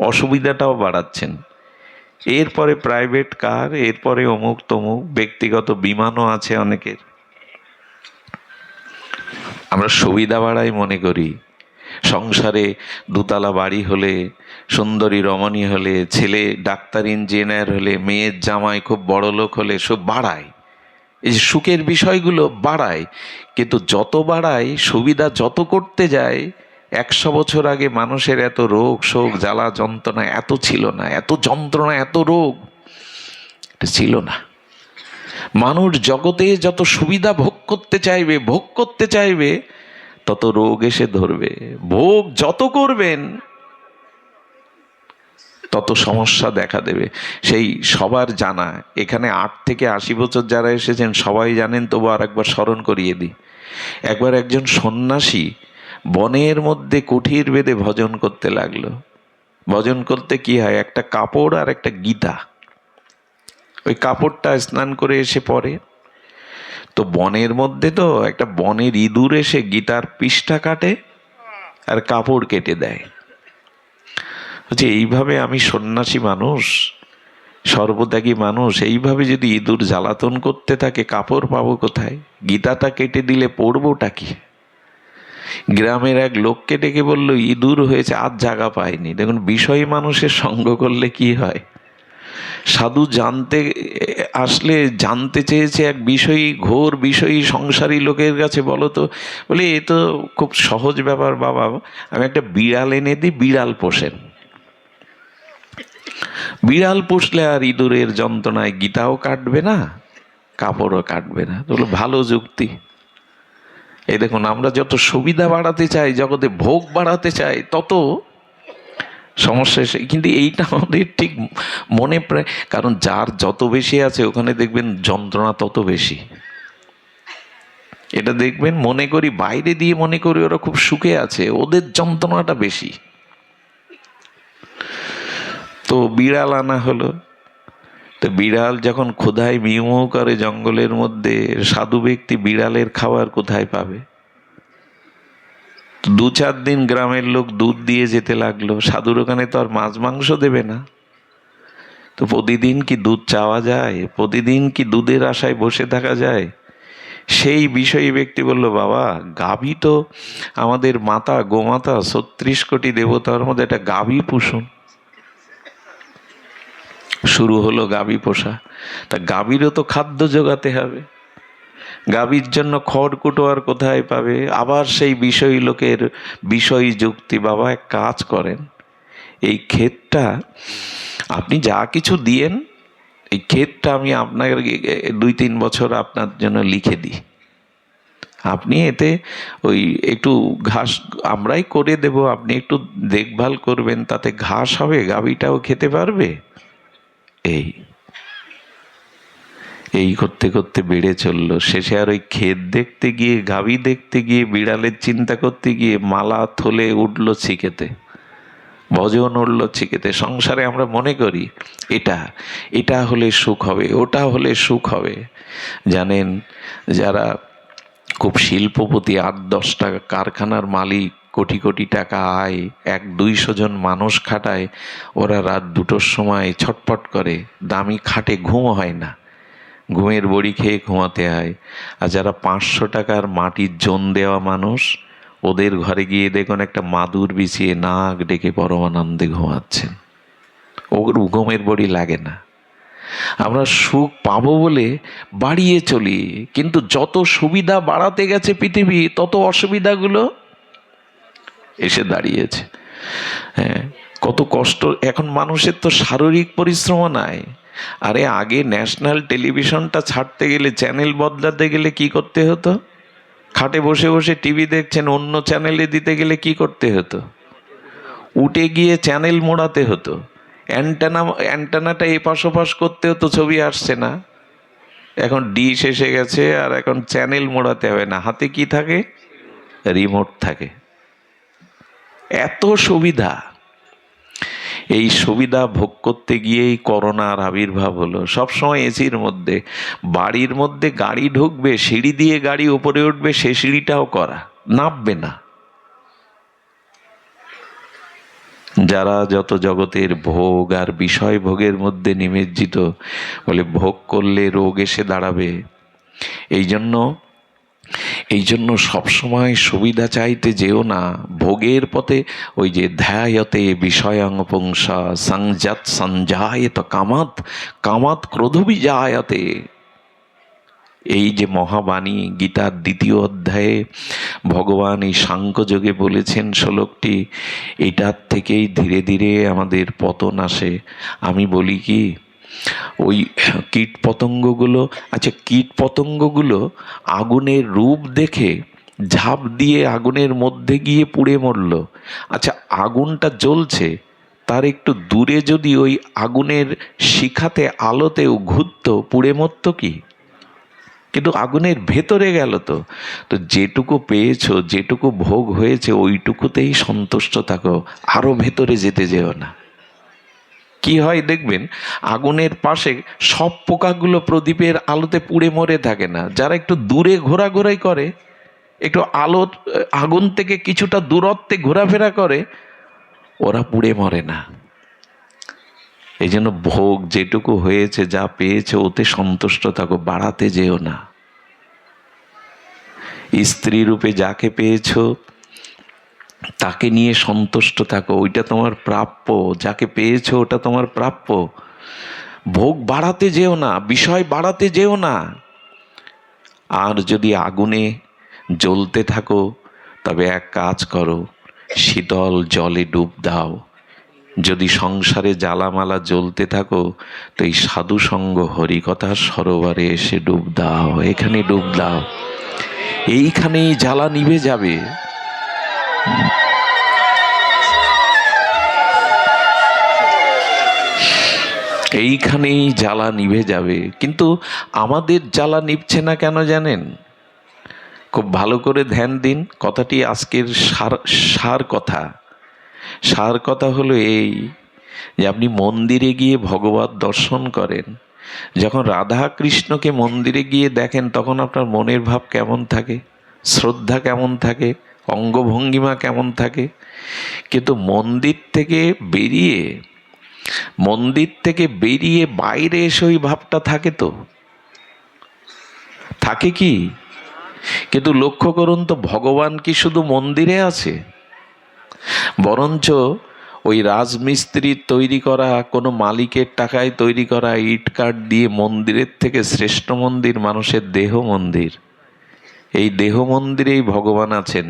অসুবিধাটাও বাড়াচ্ছেন। এরপরে প্রাইভেট কার, এরপরে অমুক তমুক, ব্যক্তিগত বিমানও আছে অনেকের। আমরা সুবিধা বাড়াই মনে করি। সংসারে দুতলা বাড়ি হলে, সুন্দরী রমণী হলে, ছেলে ডাক্তার ইঞ্জিনিয়ার হলে, মেয়ের জামাই খুব বড় লোক হলে, সব বাড়ায়, এই যে সুখের বিষয়গুলো বাড়ায়। কিন্তু যত বাড়ায়, সুবিধা যত করতে যায়, 100 বছর আগে মানুষের এত রোগ শোক জ্বালা যন্ত্রণা এত ছিল না, এত যন্ত্রণা এত রোগ এটা ছিল না। মানুষ জগতে যত সুবিধা ভোগ করতে চাইবে তত রোগ এসে ধরবে। ভোগ যত করবেন তত সমস্যা দেখা দেবে। সেই সবার জানা, এখানে 8 থেকে 80 বছর যারা এসেছেন সবাই জানেন, তবু আর একবার স্মরণ করিয়ে দিই। একবার একজন সন্ন্যাসী বনের মধ্যে কুঠির বেঁধে ভজন করতে লাগলো। ভজন করতে কি হয়, একটা কাপড় আর একটা গীতা, ওই কাপড়টা স্নান করে এসে পরে, তো বনের মধ্যে তো একটা বনের ইঁদুর এসে গীতার পৃষ্ঠা কাটে আর কাপড় কেটে দেয়। হচ্ছে এইভাবে আমি সন্ন্যাসী মানুষ, সর্বত্যাগী মানুষ, এইভাবে যদি ইঁদুর জ্বালাতন করতে থাকে কাপড় পাবো কোথায়? গীতাটা কেটে দিলে পড়বোটা কি? গ্রামের এক লোককে ডেকে বলল ইঁদুর হয়েছে, আজ জায়গা পায়নি। দেখুন বিষয়ী মানুষের সঙ্গ করলে কি হয়। সাধু জানতে আসলে জানতে চেয়েছে এক বিষয়ী, ঘোর বিষয়ী সংসারী লোকের কাছে, বলো তো, বলে এ তো খুব সহজ ব্যাপার বাবা, আমি একটা বিড়াল এনে দিই, বিড়াল পোষেন। বিড়াল পুষলে আর ইঁদুরের যন্ত্রণায় গীতাও কাটবে না, কাপড়ও কাটবে না। বলো ভালো যুক্তি। এই দেখুন, আমরা যত সুবিধা বাড়াতে চাই, জগতে ভোগ বাড়াতে চাই, তত সমস্যা এসে, কিন্তু এইটা আমাদের ঠিক মনে প্রায়, কারণ যার যত বেশি আছে ওখানে দেখবেন যন্ত্রণা তত বেশি। এটা দেখবেন, মনে করি বাইরে দিয়ে মনে করি ওরা খুব সুখে আছে, ওদের যন্ত্রণাটা বেশি। তো বিড়াল আনা হলো, তো বিড়াল যখন ক্ষুধায় মিউ মিউ করে জঙ্গলের মধ্যে, সাধু ব্যক্তি বিড়ালের খাবার কোথায় পাবে? 2-4 দিন গ্রামের লোক দুধ দিয়ে যেতে লাগলো, সাধুর ওখানে তো আর মাছ মাংস দেবে না, তো প্রতিদিন কি দুধ চাওয়া যায়? প্রতিদিন কি দুধের আশায় বসে থাকা যায়? সেই বিষয়ী ব্যক্তি বলল, বাবা গাভী তো আমাদের মাতা, গোমাতা, 36 কোটি দেবতার মধ্যে একটা গাভী পুষুন। শুরু হলো গাভী পোষা। তা গাভীরও তো খাদ্য জোগাতে হবে, গাভীর জন্য খড়কুটো আর কোথায় পাবে? আবার সেই বিষয়ী লোকের বিষয়ী যুক্তি, বাবা এক কাজ করেন, এই ক্ষেতটা আপনি যা কিছু দিয়েন, এই ক্ষেতটা আমি আপনার 2-3 বছর আপনার জন্য লিখে দিই, আপনি এতে ওই একটু ঘাস আমরাই করে দেব, আপনি একটু দেখভাল করবেন, তাতে ঘাস হবে, গাভীটাও খেতে পারবে। এই করতে করতে বেড়ে চললো। শেষে আর ওই ক্ষেত দেখতে গিয়ে, গাভী দেখতে গিয়ে, বিড়ালের চিন্তা করতে গিয়ে মালা থলে উঠলো ছিকেতে, ভজন উঠলো ছিকেতে। সংসারে আমরা মনে করি এটা হলে সুখ হবে, ওটা হলে সুখ হবে। জানেন, যারা খুব শিল্পপতি, 8-10টা কারখানার মালিক, কোটি কোটি টাকা আয়, 100-200 জন মানুষ খাটায়, ওরা রাত 2টোর সময় ছটপট করে, দামি খাটে ঘুম হয় না, ঘুমের বড়ি খেয়ে ঘুমাতে হয়। আর যারা 500 টাকার মাটির জোন দেওয়া মানুষ, ওদের ঘরে গিয়ে দেখুন একটা মাদুর বিছিয়ে নাক ডেকে পরমানন্দে ঘুমাচ্ছেন, ওর ঘুমের বড়ি লাগে না। আমরা সুখ পাবো বলে বাড়িয়ে চলি, কিন্তু যত সুবিধা বাড়াতে গেছে পৃথিবী, তত অসুবিধাগুলো এসে দাঁড়িয়েছে। হ্যাঁ, কত কষ্ট। এখন মানুষের তো শারীরিক পরিশ্রমও নাই। আরে আগে ন্যাশনাল টেলিভিশনটা ছাড়তে গেলে, চ্যানেল বদলাতে গেলে কি করতে হতো? খাটে বসে বসে টিভি দেখছেন, অন্য চ্যানেলে দিতে গেলে কি করতে হতো? উঠে গিয়ে চ্যানেল মোড়াতে হতো, অ্যান্টেনাটা এপাশ ওপাশ করতে হতো, ছবি আসছে না। এখন ডিশ এসে গেছে, আর এখন চ্যানেল মোড়াতে হবে না, হাতে কি থাকে? রিমোট থাকে। এত সুবিধা। এই সুবিধা ভোগ করতে গিয়েই করোনার আবির্ভাব হলো। সবসময় এসির মধ্যে, বাড়ির মধ্যে গাড়ি ঢুকবে, সিঁড়ি দিয়ে গাড়ি উপরে উঠবে, সে সিঁড়িটাও করা, নামবে না। যারা যত জগতের ভোগ আর বিষয় ভোগের মধ্যে নিমজ্জিত, বলে ভোগ করলে রোগ এসে দাঁড়াবে। এই জন্য সবসময় সুবিধা চাইতে যেও না। ভোগের পথে ওই যে ধ্যায়তে বিষয়ং পুংসা সংজাত সঞ্জায়ত কামাত কামাত ক্রোধ বিজায়তে, এই যে মহাবাণী, গীতার 2য় অধ্যায়ে ভগবান এই সাংখ্যযোগে বলেছেন শ্লোকটি, এটার থেকেই ধীরে ধীরে আমাদের পতন আসে। আমি বলি কি, ওই কীট পতঙ্গগুলো, আচ্ছা কীট পতঙ্গগুলো আগুনের রূপ দেখে ঝাঁপ দিয়ে আগুনের মধ্যে গিয়ে পুড়ে মরল। আচ্ছা আগুনটা জ্বলছে, তার একটু দূরে যদি ওই আগুনের শিখাতে আলোতেও ঘুরতো, পুড়ে মরতো কি? কিন্তু আগুনের ভেতরে গেল তো। তো যেটুকু পেয়েছো, যেটুকু ভোগ হয়েছে, ওইটুকুতেই সন্তুষ্ট থাকো, আরো ভেতরে যেতে যেও না। কি হয় দেখবেন, আগুনের পাশে সব পোকাগুলো প্রদীপের আলোতে পুড়ে মরে থাকে না। যারা একটু দূরে ঘোরাঘুরি করে, একটু আলো আগুন থেকে কিছুটা দূরত্বে ঘোরাফেরা করে, ওরা পুড়ে মরে না। এই জন্য ভোগ যেটুকু হয়েছে, যা পেয়েছে, ওতে সন্তুষ্ট থাকো, বাড়াতে যেও না। স্ত্রী রূপে যাকে পেয়েছো তাকে নিয়ে সন্তুষ্ট থাকো, ওইটা তোমার প্রাপ্য। যাকে পেয়েছো ওটা তোমার প্রাপ্য। ভোগ বাড়াতে যেও না, বিষয় বাড়াতে যেও না। আর যদি আগুনে জ্বলতে থাকো, তবে এক কাজ করো, শীতল জলে ডুব দাও। যদি সংসারে জ্বালামালা জ্বলতে থাকো, তো এই সাধুসঙ্গ হরিকথার সরোবরে এসে ডুব দাও, এখানে ডুব দাও, এইখানেই জ্বালা নিভে যাবে। এইখানেই জ্বালা নিভে যাবে। কিন্তু আমাদের জ্বালা নিভছে না কেন জানেন? খুব ভালো করে ধ্যান দিন। কথাটি আজকের সার কথা হলো এই, যে আপনি মন্দিরে গিয়ে ভগবত দর্শন করেন, যখন রাধা কৃষ্ণকে মন্দিরে গিয়ে দেখেন, তখন আপনার মনের ভাব কেমন থাকে, শ্রদ্ধা কেমন থাকে, অঙ্গভঙ্গিমা কেমন থাকে। কিন্তু মন্দির থেকে বেরিয়ে বাইরে এসে ওই ভাবটা থাকে, তো থাকে কি? কিন্তু লক্ষ্য করুন তো, ভগবান কি শুধু মন্দিরে আছে? বরঞ্চ ওই রাজমিস্ত্রির তৈরি করা, কোনো মালিকের টাকায় তৈরি করা ইট কাঠ দিয়ে মন্দিরের থেকে শ্রেষ্ঠ মন্দির মানুষের দেহ মন্দির। এই দেহ মন্দিরেই ভগবান আছেন।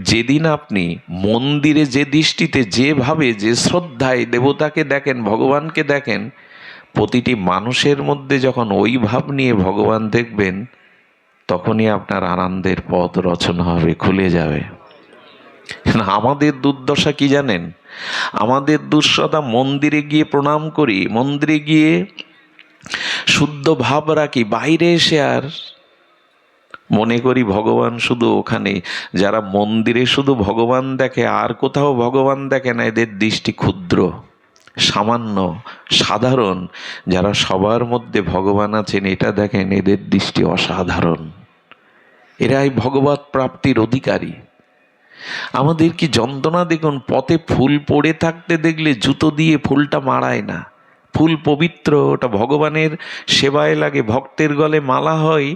যেদিন আপনি মন্দিরে যে দৃষ্টিতে, যেভাবে, যে শ্রদ্ধায় দেবতাকে দেখেন, ভগবানকে দেখেন, প্রতিটি মানুষের মধ্যে যখন ওই ভাব নিয়ে ভগবান দেখবেন, তখনই আপনার আনন্দের পথ রচনা হবে, খুলে যাবে। আমাদের দুর্দশা কি জানেন? আমাদের দুঃসদা, মন্দিরে গিয়ে প্রণাম করি, মন্দিরে গিয়ে শুদ্ধ ভাব রাখি, বাইরে এসে আর মনে করি ভগবান শুধু ওখানে। যারা মন্দিরে শুধু ভগবান দেখে, আর কোথাও ভগবান দেখে না, এদের দৃষ্টি ক্ষুদ্র, সামান্য, সাধারণ। যারা সবার মধ্যে ভগবান আছেন এটা দেখেন, এদের দৃষ্টি অসাধারণ। এরাই ভগবত প্রাপ্তির অধিকারী। আমাদের কি যন্ত্রণা দেখুন, পথে ফুল পড়ে থাকতে দেখলে জুতো দিয়ে ফুলটা মারায় না। ফুল পবিত্র, ওটা ভগবানের সেবায় লাগে, ভক্তের গলে মালা হয়,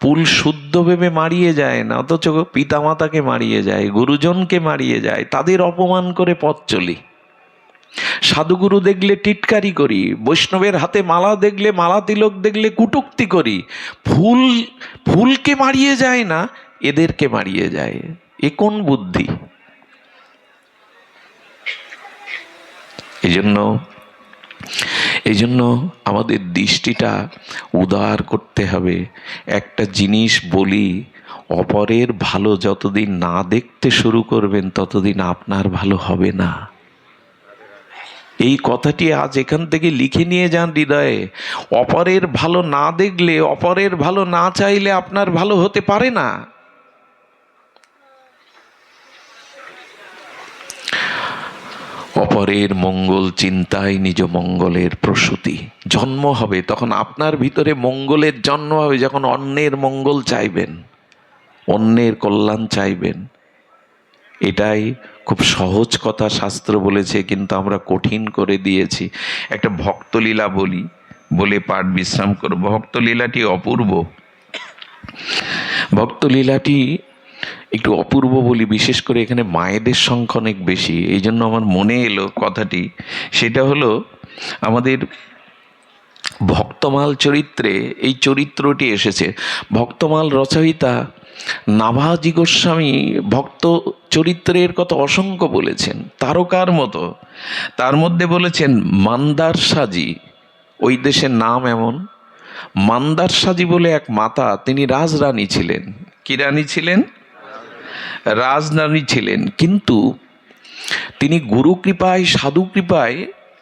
ফুল শুদ্ধ ভেবে মারিয়ে যায় না, অথচ পিতামাতাকে মারিয়ে যায়, গুরুজনকে মারিয়ে যায়, তাদের অপমান করে পথ চলি। সাধুগুরু দেখলে টিটকারি করি, বৈষ্ণবের হাতে মালা দেখলে, মালা তিলক দেখলে কুটুক্তি করি। ফুলকে মারিয়ে যায় না, এদেরকে মারিয়ে যায়। এ কোন বুদ্ধি? এই জন্য আমাদের দৃষ্টিটা উদার করতে হবে। একটা জিনিস বলি, অপরের ভালো যতদিন না দেখতে শুরু করবেন ততদিন আপনার ভালো হবে না। এই কথাটি আজ এখান থেকে লিখে নিয়ে যান হৃদয়ে। অপরের ভালো না দেখলে, অপরের ভালো না চাইলে আপনার ভালো হতে পারে না। অপরের মঙ্গল চিন্তায় নিজ মঙ্গলের প্রসূতি। জন্ম হবে তখন আপনার ভিতরে মঙ্গলের জন্ম হবে, যখন অন্যের মঙ্গল চাইবেন, অন্যের কল্যাণ চাইবেন। এটাই খুব সহজ কথা শাস্ত্র বলেছে, কিন্তু আমরা কঠিন করে দিয়েছি। একটা ভক্তলীলা বলি, বলে পাঠ বিশ্রাম করব। ভক্তলীলাটি অপূর্ব। ভক্তলীলাটি একটু অপূর্ব বলি, বিশেষ করে এখানে মায়েদের সংখ্যা অনেক বেশি, এই জন্য আমার মনে এলো কথাটি। সেটা হলো আমাদের ভক্তমাল চরিত্রে এই চরিত্রটি এসেছে। ভক্তমাল রচয়িতা নাভাজি গোস্বামী ভক্ত চরিত্রের কথা অসংখ্য বলেছেন, তারকার মতো। তার মধ্যে বলেছেন মান্দারসাজি, ওই দেশের নাম এমন। মান্দারসাজি বলে এক মাতা, তিনি রাজরানী ছিলেন। কি রানী ছিলেন? রাজরানী ছিলেন। কিন্তু তিনি গুরু কৃপায়, সাধু কৃপায়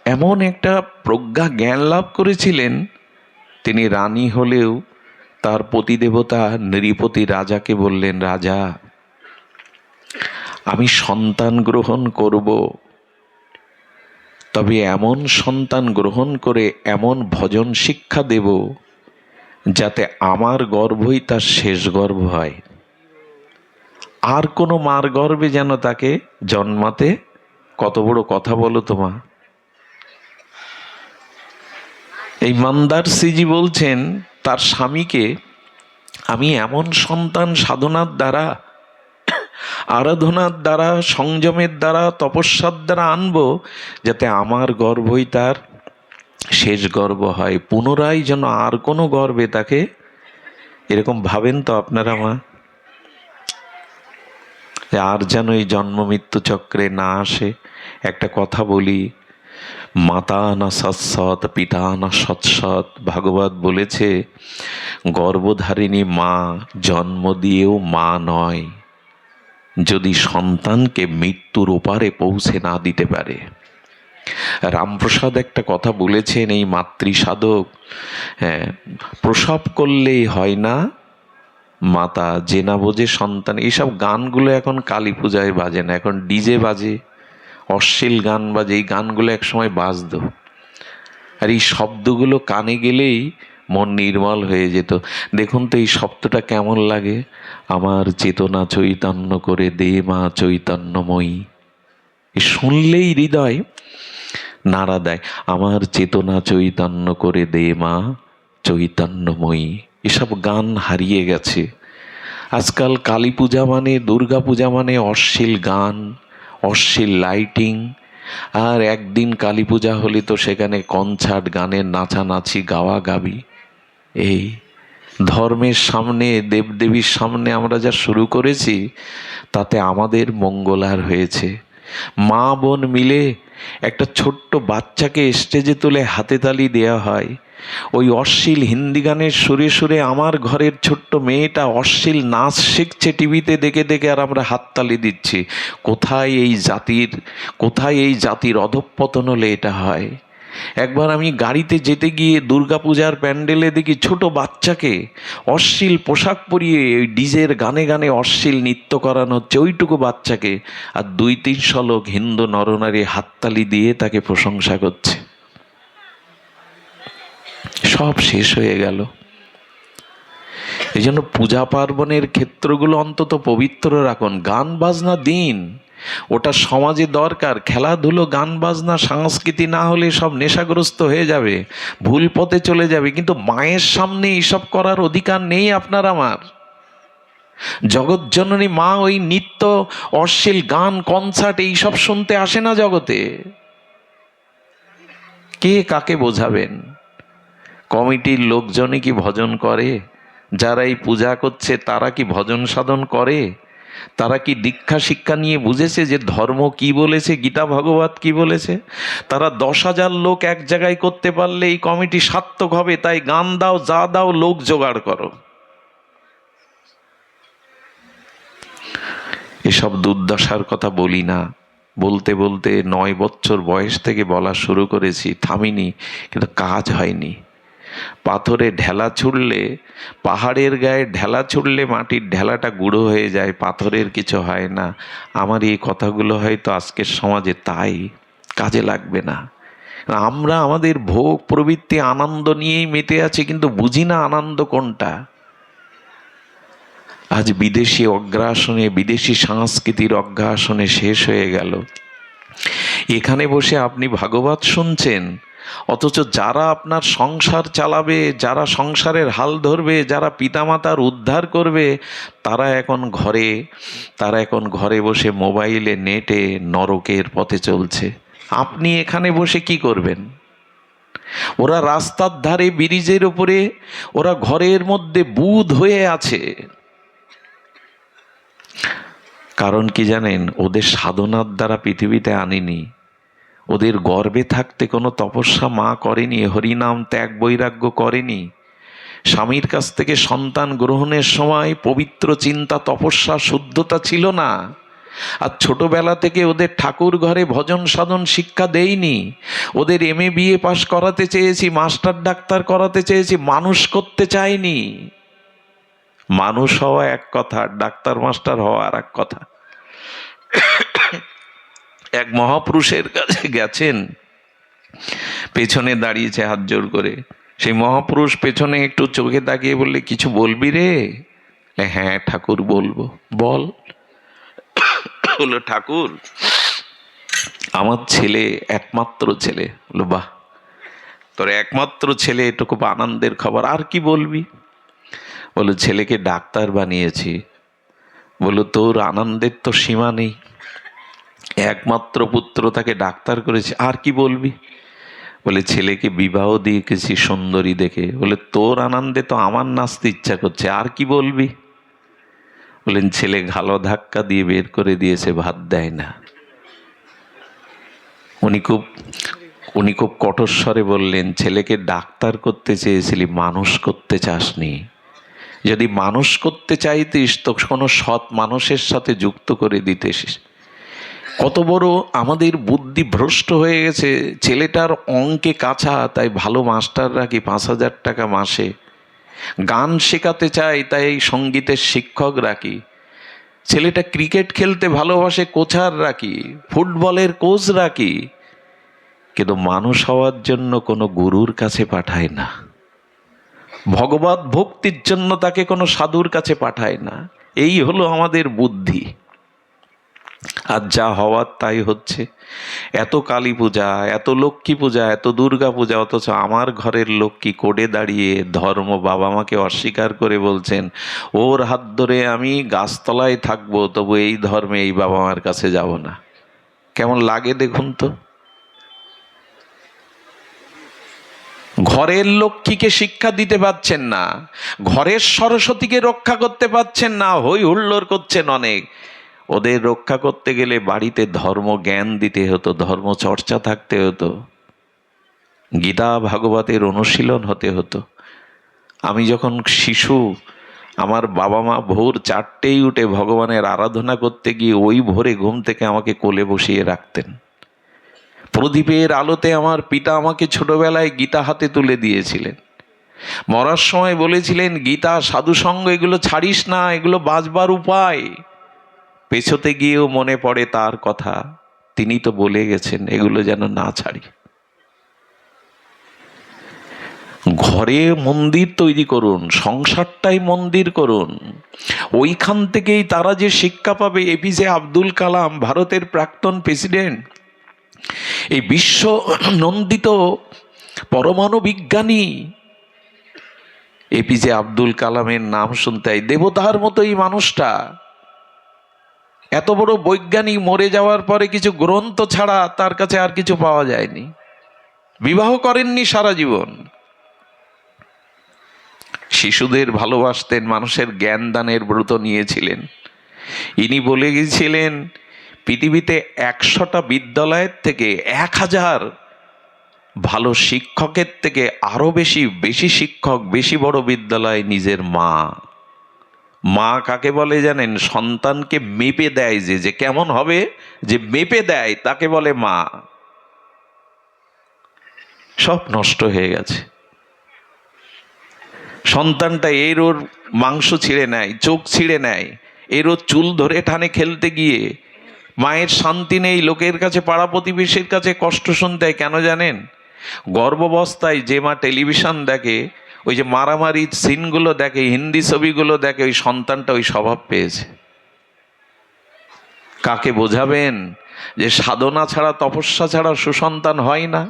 এমন একটা প্রজ্ঞা জ্ঞান লাভ করেছিলেন, তিনি রানী হলেও তার পতিদেবতা নৃপতি রাজাকে বললেন, রাজা আমি সন্তান গ্রহণ করব, তবে এমন সন্তান গ্রহণ করে এমন ভজন শিক্ষা দেব যাতে আমার গর্ভই তার শেষ গর্ভ হয়, আর কোনো মার গর্ভে যেন তাকে জন্মাতে। কত বড় কথা বলো তোমা। এই মান্দারসিজি বলছেন তার স্বামীকে, আমি এমন সন্তান সাধনার দ্বারা, আরাধনার দ্বারা, সংযমের দ্বারা, তপস্যার দ্বারা আনবো যাতে আমার গর্ভই তার শেষ গর্ভ হয়, পুনরায় যেন আর কোনো গর্ভে তাকে। এরকম ভাবেন তো আপনারা মা, আর যেন এই জন্ম মৃত্যু চক্রে না আসে। একটা কথা বলি, মাতা না সৎসৎ, পিতা না সৎসৎ। ভাগবত বলেছে গর্ভধারিণী মা জন্ম দিয়েও মা নয় যদি সন্তানকে মৃত্যুর ওপারে পৌঁছে না দিতে পারে। রামপ্রসাদ একটা কথা বলেছেন, এই মাতৃ সাধক, হ্যাঁ, প্রসব করলেই হয় না মাতা, যে না বোঝে সন্তান। এইসব গানগুলো এখন কালী পূজায় বাজে না, এখন ডিজে বাজে, অশ্লীল গান বাজে। এই গানগুলো একসময় বাজতো, আর এই শব্দগুলো কানে গেলেই মন নির্মল হয়ে যেত। দেখুন তো এই শব্দটা কেমন লাগে, আমার চেতনা চৈতন্য করে দে মা চৈতন্যময়ী। শুনলেই হৃদয় নাড়া দেয়, আমার চেতনা চৈতন্য করে দে মা চৈতন্যময়ী। এসব গান হারিয়ে গেছে আজকাল। কালী পূজা মানে, দুর্গা পূজা মানে অশ্লীল গান, অশ্লীল লাইটিং। আর একদিন কালী পূজা হলে তো সেখানে কনসার্ট, গানের নাচানাচি, গাওয়া গাবি। এই ধর্মের সামনে, দেবদেবীর সামনে আমরা যা শুরু করেছি তাতে আমাদের মঙ্গল আর হয়েছে। মা বোন মিলে একটা ছোট্ট বাচ্চাকে স্টেজে তুলে হাতে তালি দেওয়া হয়, ওই অশ্লীল হিন্দি গানের সুরে সুরে আমার ঘরের ছোট্ট মেয়েটা অশ্লীল নাচ শিখছে টিভিতে দেখে দেখে, আর আমরা হাততালি দিচ্ছি। কোথায় এই জাতির অধঃপতন হলে এটা হয়? একবার আমি গাড়িতে যেতে গিয়ে দুর্গাপূজার প্যান্ডেলে দেখি ছোট বাচ্চাকে অশ্লীল পোশাক পরিয়ে ওই ডিজের গানে গানে অশ্লীল নৃত্য করানো হচ্ছে ওইটুকু বাচ্চাকে, আর 2-300 লোক হিন্দু নরনারী হাততালি দিয়ে তাকে প্রশংসা করছে। সব শেষ হয়ে গেল। এই জন্য পূজা পার্বণের ক্ষেত্রগুলো অন্তত পবিত্র রাখুন। গান বাজনা দিন, ওটা সমাজে দরকার। খেলাধুলো, গান বাজনা, সংস্কৃতি না হলে সব নেশাগ্রস্ত হয়ে যাবে, ভুল পথে চলে যাবে। কিন্তু মায়ের সামনে এইসব করার অধিকার নেই আপনার আমার। জগৎজননী মা ওই নিত্য অশ্লীল গান, কনসার্ট এইসব শুনতে আসে না জগতে। কে কাকে বোঝাবেন? কমিটির লোকজনই কি ভজন করে? যারা এই পূজা করছে তারা কি ভজন সাধন করে? তারা কি দীক্ষা শিক্ষা নিয়ে বুঝেছে যে ধর্ম কি বলেছে, গীতা ভাগবত কি বলেছে? তারা 10,000 লোক এক জায়গায় করতে পারলে এই কমিটি সার্থক হবে, তাই গান দাও, যা দাও, লোক জোগাড় করো। এসব দুর্দশার কথা বলি না, বলতে বলতে 9 বছর বয়স থেকে বলা শুরু করেছি, থামিনি, কিন্তু কাজ হয়নি। পাথরে ঢেলা ছুড়লে, পাহাড়ের গায়ে ঢেলা ছুড়লে মাটির ঢেলাটা গুঁড়ো হয়ে যায়, পাথরের কিছু হয় না। আমার এই কথাগুলো হয়তো আজকের সমাজে তাই কাজে লাগবে না। আমরা আমাদের ভোগ প্রবৃত্তি আনন্দ নিয়েই মেতে আছি, কিন্তু বুঝি না আনন্দ কোনটা। আজ বিদেশি অগ্রাসনে, বিদেশি সংস্কৃতির অগ্রাসনে শেষ হয়ে গেল। এখানে বসে আপনি ভাগবত শুনছেন, অথচ যারা আপনার সংসার চালাবে, যারা সংসারের হাল ধরবে, যারা পিতামাতার উদ্ধার করবে, তারা এখন ঘরে বসে মোবাইলে, নেটে নরকের পথে চলছে। আপনি এখানে বসে কি করবেন? ওরা রাস্তার ধারে, ব্রিজের উপরে, ওরা ঘরের মধ্যে বুঁদ হয়ে আছে। কারণ কি জানেন? ওদের সাধনার দ্বারা পৃথিবীতে আনিনি। ওদের গর্ভে থাকতে কোনো তপস্যা মা করেনি, হরিনাম ত্যাগ বৈরাগ্য করেনি। স্বামীর কাছ থেকে সন্তান গ্রহণের সময় পবিত্র চিন্তা, তপস্যা, শুদ্ধতা ছিল না। আর ছোটবেলা থেকে ওদের ঠাকুর ঘরে ভজন সাধন শিক্ষা দেইনি। ওদের MA BA পাশ করাতে চেয়েছি, মাস্টার ডাক্তার করাতে চেয়েছি, মানুষ করতে চাইনি। মানুষ হওয়া এক কথা, ডাক্তার মাস্টার হওয়া আর এক কথা। এক মহাপুরুষের কাছে গেছেন, পেছনে দাঁড়িয়েছে হাত জোর করে। সেই মহাপুরুষ পেছনে একটু চোখে তাকিয়ে বললে, কিছু বলবি রে? হ্যাঁ ঠাকুর বলবো। বল। বললো, ঠাকুর আমার ছেলে, একমাত্র ছেলে। বললো, বাহ, তোর একমাত্র ছেলে, এটা খুব আনন্দের খবর। আর কি বলবি? বললো, ছেলেকে ডাক্তার বানিয়েছি। বললো, তোর আনন্দের তো সীমা নেই, একমাত্র পুত্র, তাকে ডাক্তার করেছে, আর কি বলবি? বলে, ছেলেকে বিবাহ দিয়েছি সুন্দরী দেখে। বলে, তোর আনন্দে তো আমার নাচতে ইচ্ছা করছে, আর কি বলবি? বলেন, ছেলে ঘালো ধাক্কা দিয়ে বের করে দিয়েছে, ভাত দেয় না। উনি খুব কঠোর স্বরে বললেন, ছেলেকে ডাক্তার করতে চেয়েছিলি, মানুষ করতে চাসনি। যদি মানুষ করতে চাইতিস তো কোনো সৎ মানুষের সাথে যুক্ত করে দিতেস। কত বড় আমাদের বুদ্ধি ভ্রষ্ট হয়ে গেছে। ছেলেটার অঙ্কে কাঁচা, তাই ভালো মাস্টার রাখি, 5,000 টাকা মাসে। গান শেখাতে চাই, তাই সঙ্গীতের শিক্ষক রাখি। ছেলেটা ক্রিকেট খেলতে ভালোবাসে, কোচার রাখি, ফুটবলের কোচ রাখি। কিন্তু মানুষ হওয়ার জন্য কোনো গুরুর কাছে পাঠায় না, ভগবত ভক্তির জন্য তাকে কোনো সাধুর কাছে পাঠায় না। এই হলো আমাদের বুদ্ধি। আর যা হওয়ার তাই হচ্ছে। এত কালী পূজা, এত লক্ষ্মী পূজা, এত দুর্গা পূজা, অথচ আমার ঘরের লক্ষ্মী কোডে দাঁড়িয়ে ধর্ম বাবা মাকে অস্বীকার করে বলছেন, ওর হাত ধরে আমি গাছতলায় থাকবো, তবু এই ধর্মে এই বাবা মার কাছে যাব না। কেমন লাগে দেখুন তো। ঘরের লক্ষ্মীকে শিক্ষা দিতে পারছেন না, ঘরের সরস্বতীকে রক্ষা করতে পারছেন না, হই হুল্লোড় করছেন অনেক। ওদের রক্ষা করতে গেলে বাড়িতে ধর্ম জ্ঞান দিতে হতো, ধর্ম চর্চা থাকতে হতো, গীতা ভাগবতের অনুশীলন হতে হতো। আমি যখন শিশু, আমার বাবা মা ভোর 4টেই উঠে ভগবানের আরাধনা করতে গিয়ে ওই ভোরে ঘুম থেকে আমাকে কোলে বসিয়ে রাখতেন। প্রদীপের আলোতে আমার পিতা আমাকে ছোটবেলায় গীতা হাতে তুলে দিয়েছিলেন। মরার সময় বলেছিলেন, গীতা, সাধুসঙ্গ এগুলো ছাড়িস না, এগুলো বাঁচবার উপায়। পেছোতে গিয়েও মনে পড়ে তার কথা, তিনি তো বলে গেছেন এগুলো যেন না ছাড়ি। ঘরে মন্দির তৈরি করুন, সংসারটাই মন্দির করুন। ওইখান থেকেই তারা যে শিক্ষা পাবে। APJ আব্দুল কালাম, ভারতের প্রাক্তন প্রেসিডেন্ট, এই বিশ্ব নন্দিত পরমাণু বিজ্ঞানী APJ আব্দুল কালামের নাম শুনতে দেবতার মতোই মানুষটা। এত বড় বৈজ্ঞানিক মরে যাওয়ার পরে কিছু গ্রন্থ ছাড়া তার কাছে আর কিছু পাওয়া যায়নি। বিবাহ করেননি সারা জীবন। শিশুদের ভালোবাসতেন, মানুষের জ্ঞান দানের ব্রত নিয়েছিলেন। ইনি বলে গিয়েছিলেন পৃথিবীতে 100টা বিদ্যালয়ের থেকে 1000 ভালো শিক্ষকের থেকে আরো বেশি বেশি শিক্ষক, বেশি বড় বিদ্যালয় নিজের মা। মা কাকে বলে জানেন? সন্তানকে মেপে দেয়, যে কেমন হবে, যে মেপে দেয় তাকে বলে মা। সব নষ্ট হয়ে গেছে। সন্তানটা এর ওর মাংস ছিঁড়ে নেয়, চোখ ছিঁড়ে নেয়, এর ওর চুল ধরে টানে খেলতে গিয়ে। মায়ের শান্তি নেই, লোকের কাছে, পাড়া প্রতিবেশীর কাছে কষ্ট শুনতে হয়। কেন জানেন? গর্ভাবস্থায় যে মা টেলিভিশন দেখে, ওই যে মারামারি সিনগুলো দেখে, হিন্দি ছবিগুলো দেখে, ওই সন্তানটা ওই স্বভাব পেয়েছে। কাকে বোঝাবেন যে সাধনা ছাড়া, তপস্যা ছাড়া সুসন্তান হয় না?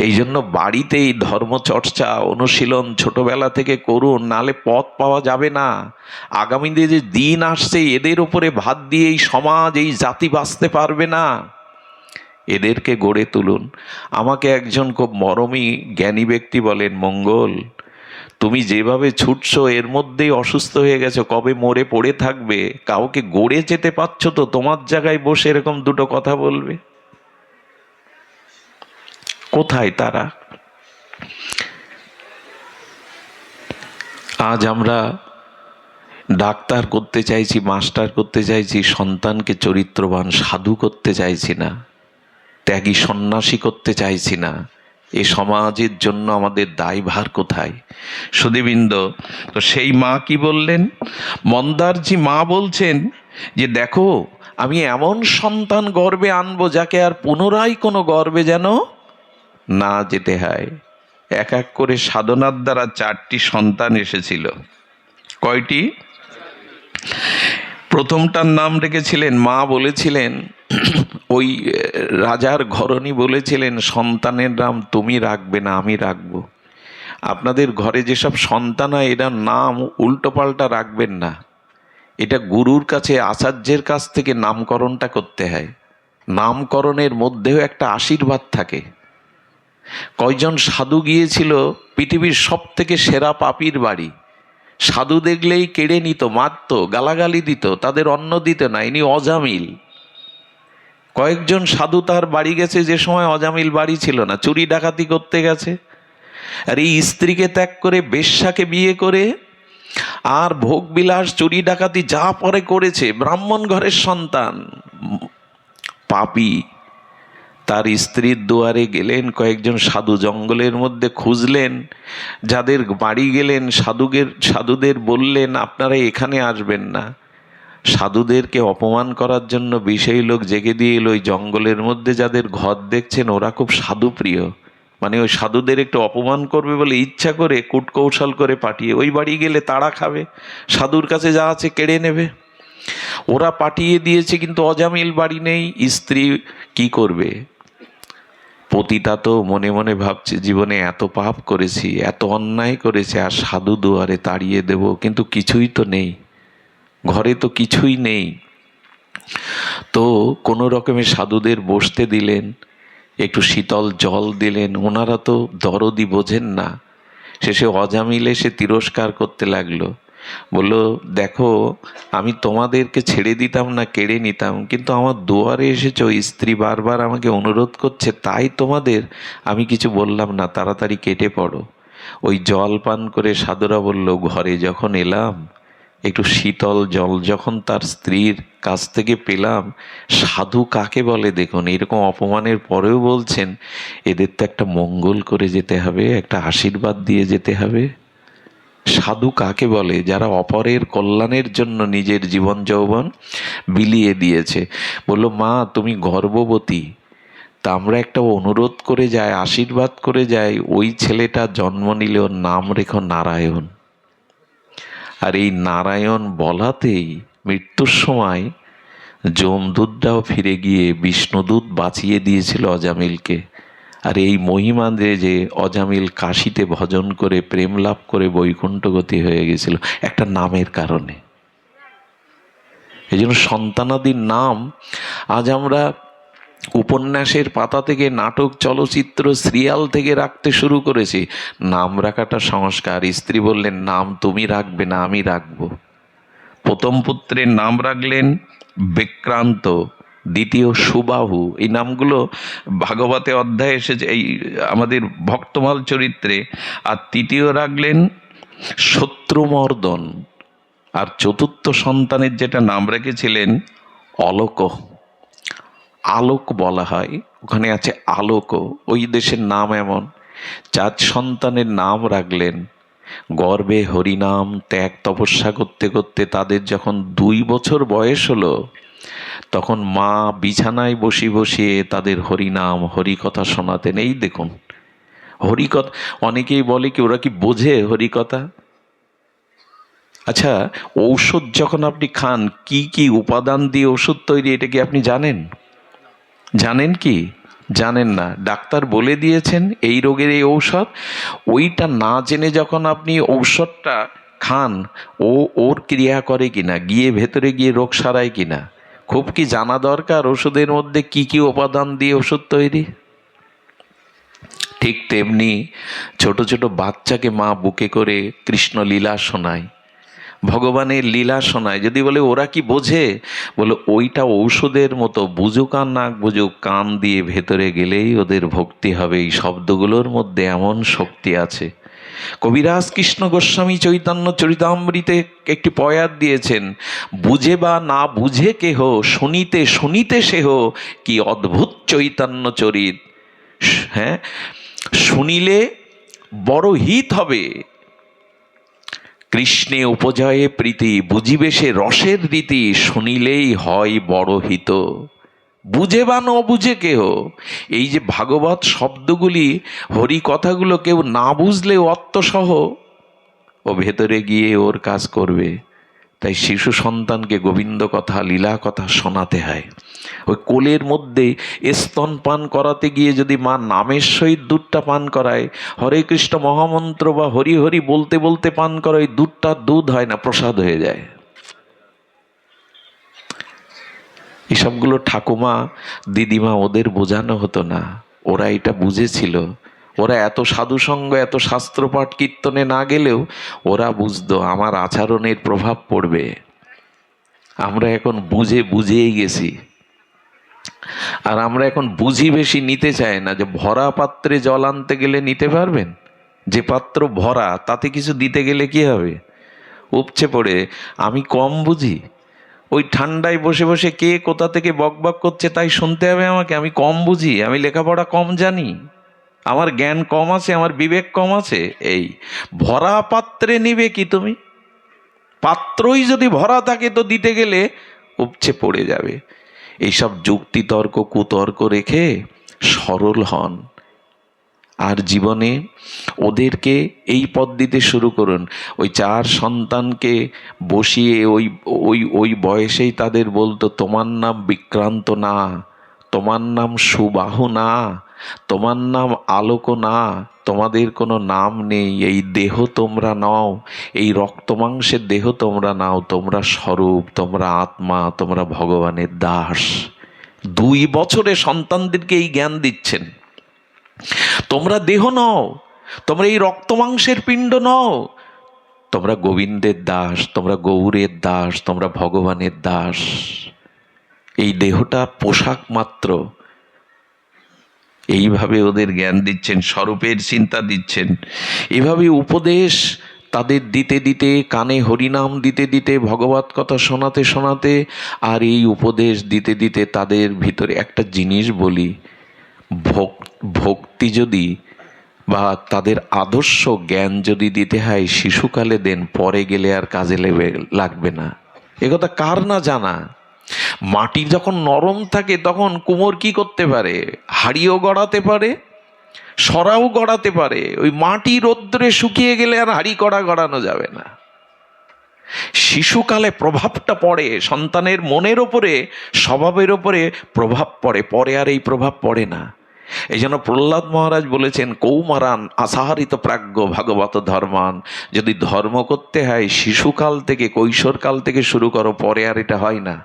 এই জন্য বাড়িতেই ধর্মচর্চা, অনুশীলন ছোটবেলা থেকে করুন, নালে পথ পাওয়া যাবে না। আগামীতে যে দিন আসছে, এদের উপরে ভাত দিয়ে এই সমাজ, এই জাতি বাঁচতে পারবে না। এদেরকে গড়ে তুলুন। আমাকে একজন খুব মরমী জ্ঞানী ব্যক্তি বলেন, মঙ্গল, তুমি যেভাবে ছুটছো এর মধ্যেই অসুস্থ হয়ে গেছো, কবে মরে পড়ে থাকবে। কাউকে গড়ে যেতে পারছো তো? তোমার জায়গায় বসে এরকম দুটো কথা বলবে? কোথায় তারা? আজ আমরা ডাক্তার করতে চাইছি, মাস্টার করতে চাইছি, সন্তানকে চরিত্রবান সাধু করতে চাইছি না, ত্যাগী সন্ন্যাসী করতে চাইছি না। এ সমাজের জন্য আমাদের দায়ভার কোথায়? সুধীবৃন্দ, তো সেই মা কি বললেন? মন্দারজি মা বলছেন যে দেখো, আমি এমন সন্তান গর্ভে আনবো যাকে আর পুনরায় কোনো গর্ভে যেন না যেতে হয়। এক এক করে সাধনার দ্বারা 4টি সন্তান এসেছিল। কয়টি? প্রথমটার নাম রেখেছিলেন, মা বলেছিলেন, ওই রাজার ঘরণী বলেছিলেন, সন্তানের নাম তুমি রাখবে না, আমি রাখবো। আপনাদের ঘরে যেসব সন্তান হয়, এটার নাম উল্টোপাল্টা রাখবেন না। এটা গুরুর কাছে, আচার্যের কাছ থেকে নামকরণটা করতে হয়। নামকরণের মধ্যেও একটা আশীর্বাদ থাকে। কয়জন সাধু গিয়েছিল পৃথিবীর সব থেকে সেরা পাপীর বাড়ি, সাধু দেখলেই কেড়ে নিত, মারত, গালাগালি দিত, তাদের অন্ন দিত না। ইনি অজামিল। কয়েকজন সাধু তার বাড়ি গেছে যে সময় অজামিল বাড়ি ছিল না, চুরি ডাকাতি করতে গেছে। আর এই স্ত্রীকে ত্যাগ করে বেশ্যাকে বিয়ে করে আর ভোগ বিলাস, চুরি ডাকাতি যা পরে করেছে, ব্রাহ্মণ ঘরের সন্তান, পাপী। তার স্ত্রীর দুয়ারে গেলেন কয়েকজন সাধু, জঙ্গলের মধ্যে খুঁজলেন, যাদের বাড়ি গেলেন সাধুদের বললেন আপনারা এখানে আসবেন না। সাধুদেরকে অপমান করার জন্য বিষয়ী লোক জেগে দিয়ে এলো। ওই জঙ্গলের মধ্যে যাদের ঘর দেখছেন ওরা খুব সাধুপ্রিয়, মানে ওই সাধুদের একটু অপমান করবে বলে ইচ্ছা করে কূটকৌশল করে পাঠিয়ে, ওই বাড়ি গেলে তাড়া খাবে, সাধুর কাছে যা আছে কেড়ে নেবে। ওরা পাঠিয়ে দিয়েছে, কিন্তু অজামিল বাড়ি নেই। স্ত্রী কি করবে? পতিতা তো মনে মনে ভাবছে, জীবনে এত পাপ করেছি, এত অন্যায় করেছি, আর সাধু দুয়ারে তাড়িয়ে দেব, কিন্তু কিছুই তো নেই, ঘরে তো কিছুই নেই। তো কোনো রকমে সাধুদের বসতে দিলেন, একটু শীতল জল দিলেন। ওনারা তো দরদি বোঝেন না। শেষে অজামিল এসে তিরস্কার করতে লাগলো, বলল দেখো, আমি তোমাদেরকে ছেড়ে দিতাম না, কেড়ে নিতাম, কিন্তু আমার দুয়ারে এসেছো, স্ত্রী বারবার আমাকে অনুরোধ করছে, তাই তোমাদের আমি কিছু বললাম না, তাড়াতাড়ি কেটে পড়ো। ওই জল পান করে সাধুরা বলল, ঘরে যখন এলাম, একটু শীতল জল যখন তার স্ত্রীর কাছ থেকে পেলাম, সাধু কাকে বলে দেখুন, এরকম অপমানের পরেও বলছেন এদের তো একটা মঙ্গল করে যেতে হবে, একটা আশীর্বাদ দিয়ে যেতে হবে। সাধু কাকে বলে? যারা অপরের কল্যাণের জন্য নিজের জীবন যৌবন বিলিয়ে দিয়েছে। বলল মা তুমি গর্ভবতী, তা আমরা একটা অনুরোধ করে যাই, আশীর্বাদ করে যাই, ওই ছেলেটা জন্ম নিলে ওর নাম রেখো নারায়ণ। আর এই নারায়ণ বলাতেই মৃত্যুর সময় যমদূতটাও ফিরে গিয়ে বিষ্ণুদূত বাঁচিয়ে দিয়েছিল অজামিলকে। আর এই মহিমা যে অজামিল কাশীতে ভজন করে প্রেম লাভ করে বৈকুণ্ঠগতি হয়ে গেছিল একটা নামের কারণে। এই জন্য সন্তানাদির নাম আজ আমরা উপন্যাসের পাতা থেকে নাটক, চলচ্চিত্র, সিরিয়াল থেকে রাখতে শুরু করেছি। নাম রাখাটা সংস্কার। স্ত্রী বললেন নাম তুমি রাখবে না, আমি রাখবো। প্রথম পুত্রের নাম রাখলেন বিক্রান্ত, দ্বিতীয় সুবাহু। এই নামগুলো ভাগবতে অধ্যায়ে এসেছে, এই আমাদের ভক্তমাল চরিত্রে। আর তৃতীয় রাখলেন শত্রুমর্দন। আর চতুর্থ সন্তানের যেটা নাম রেখেছিলেন অলোক। আলোক বলা হয়, ওখানে আছে আলোক, ওই দেশের নাম এমন। 4 সন্তানের নাম রাখলেন। গর্বে হরিনাম ত্যাগ তপস্যা করতে করতে তাদের যখন 2 বছর বয়স হলো, তখন মা বিছানায় বসিয়ে তাদের হরিনাম হরিকথা শোনাতেন। এই দেখুন হরিকথা, অনেকেই বলে কি ওরা কি বোঝে হরিকথা? আচ্ছা, ঔষধ যখন আপনি খান, কি কি উপাদান দিয়ে ওষুধ তৈরি, এটা কি আপনি জানেন? জানেন কি? জানেন না। ডাক্তার বলে দিয়েছেন এই রোগের এই ঔষধ, ওইটা না জেনে যখন আপনি ঔষধটা খান, ওর ক্রিয়া করে কিনা, গিয়ে ভেতরে গিয়ে রোগ সারায় কিনা, খুব কি জানা দরকার ওষুধের মধ্যে কি কি উপাদান দিয়ে ওষুধ তৈরি। ঠিক তেমনি ছোট ছোট বাচ্চাকে মা বুকে করে কৃষ্ণ লীলা শোনায়, ভগবানের লীলা শোনায়। যদি বলে ওরা কি বোঝে, বলে ওইটা ঔষধের মতো, বুঝুক আর না বুঝুক, কান দিয়ে ভেতরে গেলেই ওদের ভক্তি হবে। এই শব্দগুলোর মধ্যে এমন শক্তি আছে। কবিরাজ কৃষ্ণ গোস্বামী চৈতন্য চরিতামৃতে একটি পয়াত দিয়েছেন, বুঝে বা না বুঝে কেহ, শুনিতে শুনিতে সেহ, কি অদ্ভুত চৈতন্য চরিত। হ্যাঁ, শুনিলে বড় হিত হবে, কৃষ্ণে উপজয়ে প্রীতি, বুঝিবে সে রসের রীতি, শুনিলেই হয় বড় হিত। বুঝে বা ন বুঝে কেহ, এই যে ভাগবত শব্দগুলি, হরি কথাগুলো কেউ না বুঝলে অর্থসহ ও ভেতরে গিয়ে ওর কাজ করবে। তাই শিশু সন্তানকে গোবিন্দ কথা লীলা কথা শোনাতে হয়। ওই কোলের মধ্যে স্তন পান করাতে গিয়ে যদি মা নামের সহিত দুধটা পান করায়, হরে কৃষ্ণ মহামন্ত্র বা হরি হরি বলতে বলতে পান করায়, দুধটা দুধ হয় না, প্রসাদ হয়ে যায়। এসবগুলো ঠাকুমা দিদিমা ওদের বোঝানো হতো না, ওরা এটা বুঝেছিল। ওরা এত সাধুসঙ্গ এত শাস্ত্রপাঠ কীর্তনে না গেলেও ওরা বুঝতো আমার আচরণের প্রভাব পড়বে। আমরা এখন বুঝেই গেছি, আর আমরা এখন বুঝি বেশি নিতে চাই না। যে ভরা পাত্রে জল আনতে গেলে নিতে পারবেন, যে পাত্র ভরা তাতে কিছু দিতে গেলে কি হবে, উপচে পড়ে। আমি কম বুঝি, ওই ঠান্ডায় বসে বসে কে কোথা থেকে বকবক করছে তাই শুনতে হবে আমাকে। আমি কম বুঝি, আমি লেখাপড়া কম জানি, আমার জ্ঞান কম আছে, আমার বিবেক কম আছে। এই ভরা পাত্রে নিবে কি তুমি? পাত্রই যদি ভরা থাকে তো দিতে গেলে উপচে পড়ে যাবে। এইসব যুক্তি তর্ক কুতর্ক রেখে সরল হন, আর জীবনে ওদেরকে এই পথ দিতে শুরু করুন। ওই 4 সন্তানকে বসিয়ে ওই ওই ওই বয়সেই তাদের বলতো, তোমার নাম বিক্রান্ত না, তোমার নাম সুবাহু না, তোমার নাম আলোক না, তোমাদের কোনো নাম নেই। এই দেহ তোমরা নাও, এই রক্ত মাংসের দেহ তোমরা নাও, তোমরা স্বরূপ, তোমরা আত্মা, তোমরা ভগবানের দাস। 2 বছরে সন্তানদেরকে এই জ্ঞান দিচ্ছেন। তোমরা দেহ নও, তোমরা এই রক্ত মাংসের পিণ্ড নও, তোমরা গোবিন্দের দাস, তোমরা গৌরের দাস, তোমরা ভগবানের দাস। এই দেহটা পোশাক মাত্র। এইভাবে ওদের জ্ঞান দিচ্ছেন, স্বরূপের চিন্তা দিচ্ছেন। এভাবে উপদেশ তাদের দিতে দিতে, কানে হরিনাম দিতে দিতে, ভগবত কথা শোনাতে শোনাতে, আর এই উপদেশ দিতে দিতে তাদের ভিতরে একটা জিনিস বলি, ভক্তি যদি বা তাদের আদর্শ জ্ঞান যদি দিতে হয় শিশুকালে দেন, পরে গেলে আর কাজে লাগবে না। একথা কার না জানা? মাটি যখন নরম থাকে তখন কুমোর কি করতে পারে, হাড়িও গড়াতে পারে, সরাও গড়াতে পারে। ওই মাটি রৌদ্রে শুকিয়ে গেলে আর হাড়ি কড়া গড়ানো যাবে না। শিশুকালে প্রভাবটা পড়ে, সন্তানের মনের ওপরে, স্বভাবের ওপরে প্রভাব পড়ে, পরে আর এই প্রভাব পড়ে না। এই জন্য প্রহ্লাদ মহারাজ বলেছেন, কৌমারান আসাহারিত প্রাজ্ঞ ভাগবত ধর্মান। যদি ধর্ম করতে হয় শিশুকাল থেকে, কৈশোরকাল থেকে শুরু করো, পরে আর এটা হয় না।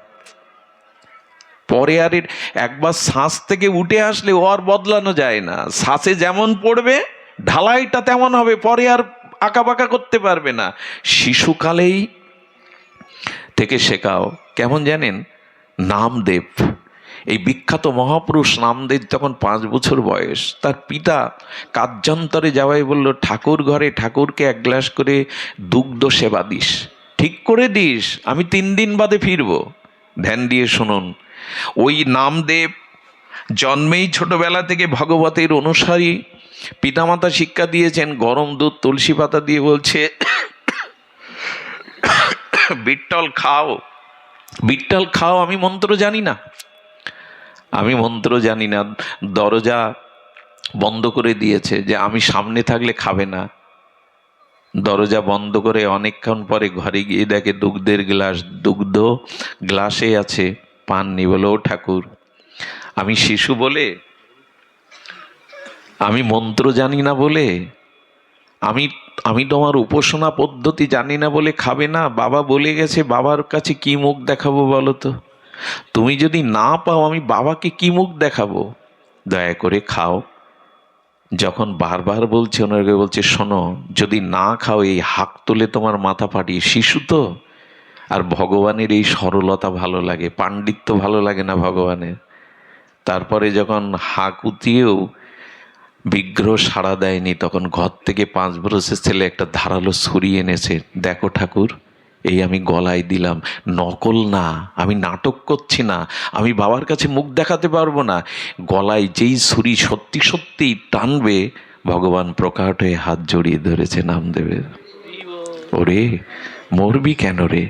পরে আর একবার শ্বাস থেকে উঠে আসলে ও আর বদলানো যায় না। শ্বাসে যেমন পড়বে ঢালাইটা তেমন হবে, পরে আর আঁকা বাঁকা করতে পারবে না। শিশুকালেই থেকে শেখাও। কেমন জানেন? নামদেব, এই বিখ্যাত মহাপুরুষ নামদেব যখন 5 বছর বয়স, তার পিতা কার্যান্তরে যাওয়াই বলল, ঠাকুর ঘরে ঠাকুরকে 1 গ্লাস করে দুগ্ধ সেবা দিস, ঠিক করে দিস, আমি 3 দিন বাদে ফিরব। ধ্যান দিয়ে শুনুন, ওই নামদেব জন্মেই ছোটবেলা থেকে ভগবতের অনুসারী, পিতামাতা শিক্ষা দিয়েছেন, গরম দুধ তুলসী পাতা দিয়ে বলছে, বিট্টল খাও, বিট্টল খাও। আমি মন্ত্র জানি না, আমি মন্ত্র জানি না। দরজা বন্ধ করে দিয়েছে যে আমি সামনে থাকলে খাবে না। দরজা বন্ধ করে অনেকক্ষণ পরে ঘরে গিয়ে দেখে দুগ্ধের গ্লাস, দুগ্ধ গ্লাসে আছে, পাননি। বলে, ও ঠাকুর, আমি শিশু বলে, আমি মন্ত্র জানি না বলে, আমি তোমার উপাসনা পদ্ধতি জানি না বলে খাবে না? বাবা বলে গেছে, বাবার কাছে কি মুখ দেখাবো বলো তো? তুমি যদি না পাও, আমি বাবাকে কি মুখ দেখাবো? দয়া করে খাও। যখন বারবার বলছে, ওনাকে বলছে, শোনো, যদি না খাও এই হাক তুলে তোমার মাথা ফাটিয়ে। শিশু তো, আর ভগবানের এই সরলতা ভালো লাগে, পাণ্ডিত্য ভালো লাগে না ভগবানের। তারপরে যখন হাক উতিয়েও বিগ্রহ সাড়া দেয়নি, তখন ঘর থেকে 5 বছরের ছেলে একটা ধারালো ছুরি এনেছে। দেখো ঠাকুর, এই আমি গলায় দিলাম, নকল না, আমি নাটক করছি না, আমি বাবার কাছে মুখ দেখাতে পারবো না। গলায় যেই ছুরি সত্যি সত্যি টানবে, ভগবান প্রকাট হয়ে হাত জড়িয়ে ধরেছে নামদেবের। ওরে, মরবি কেন রে?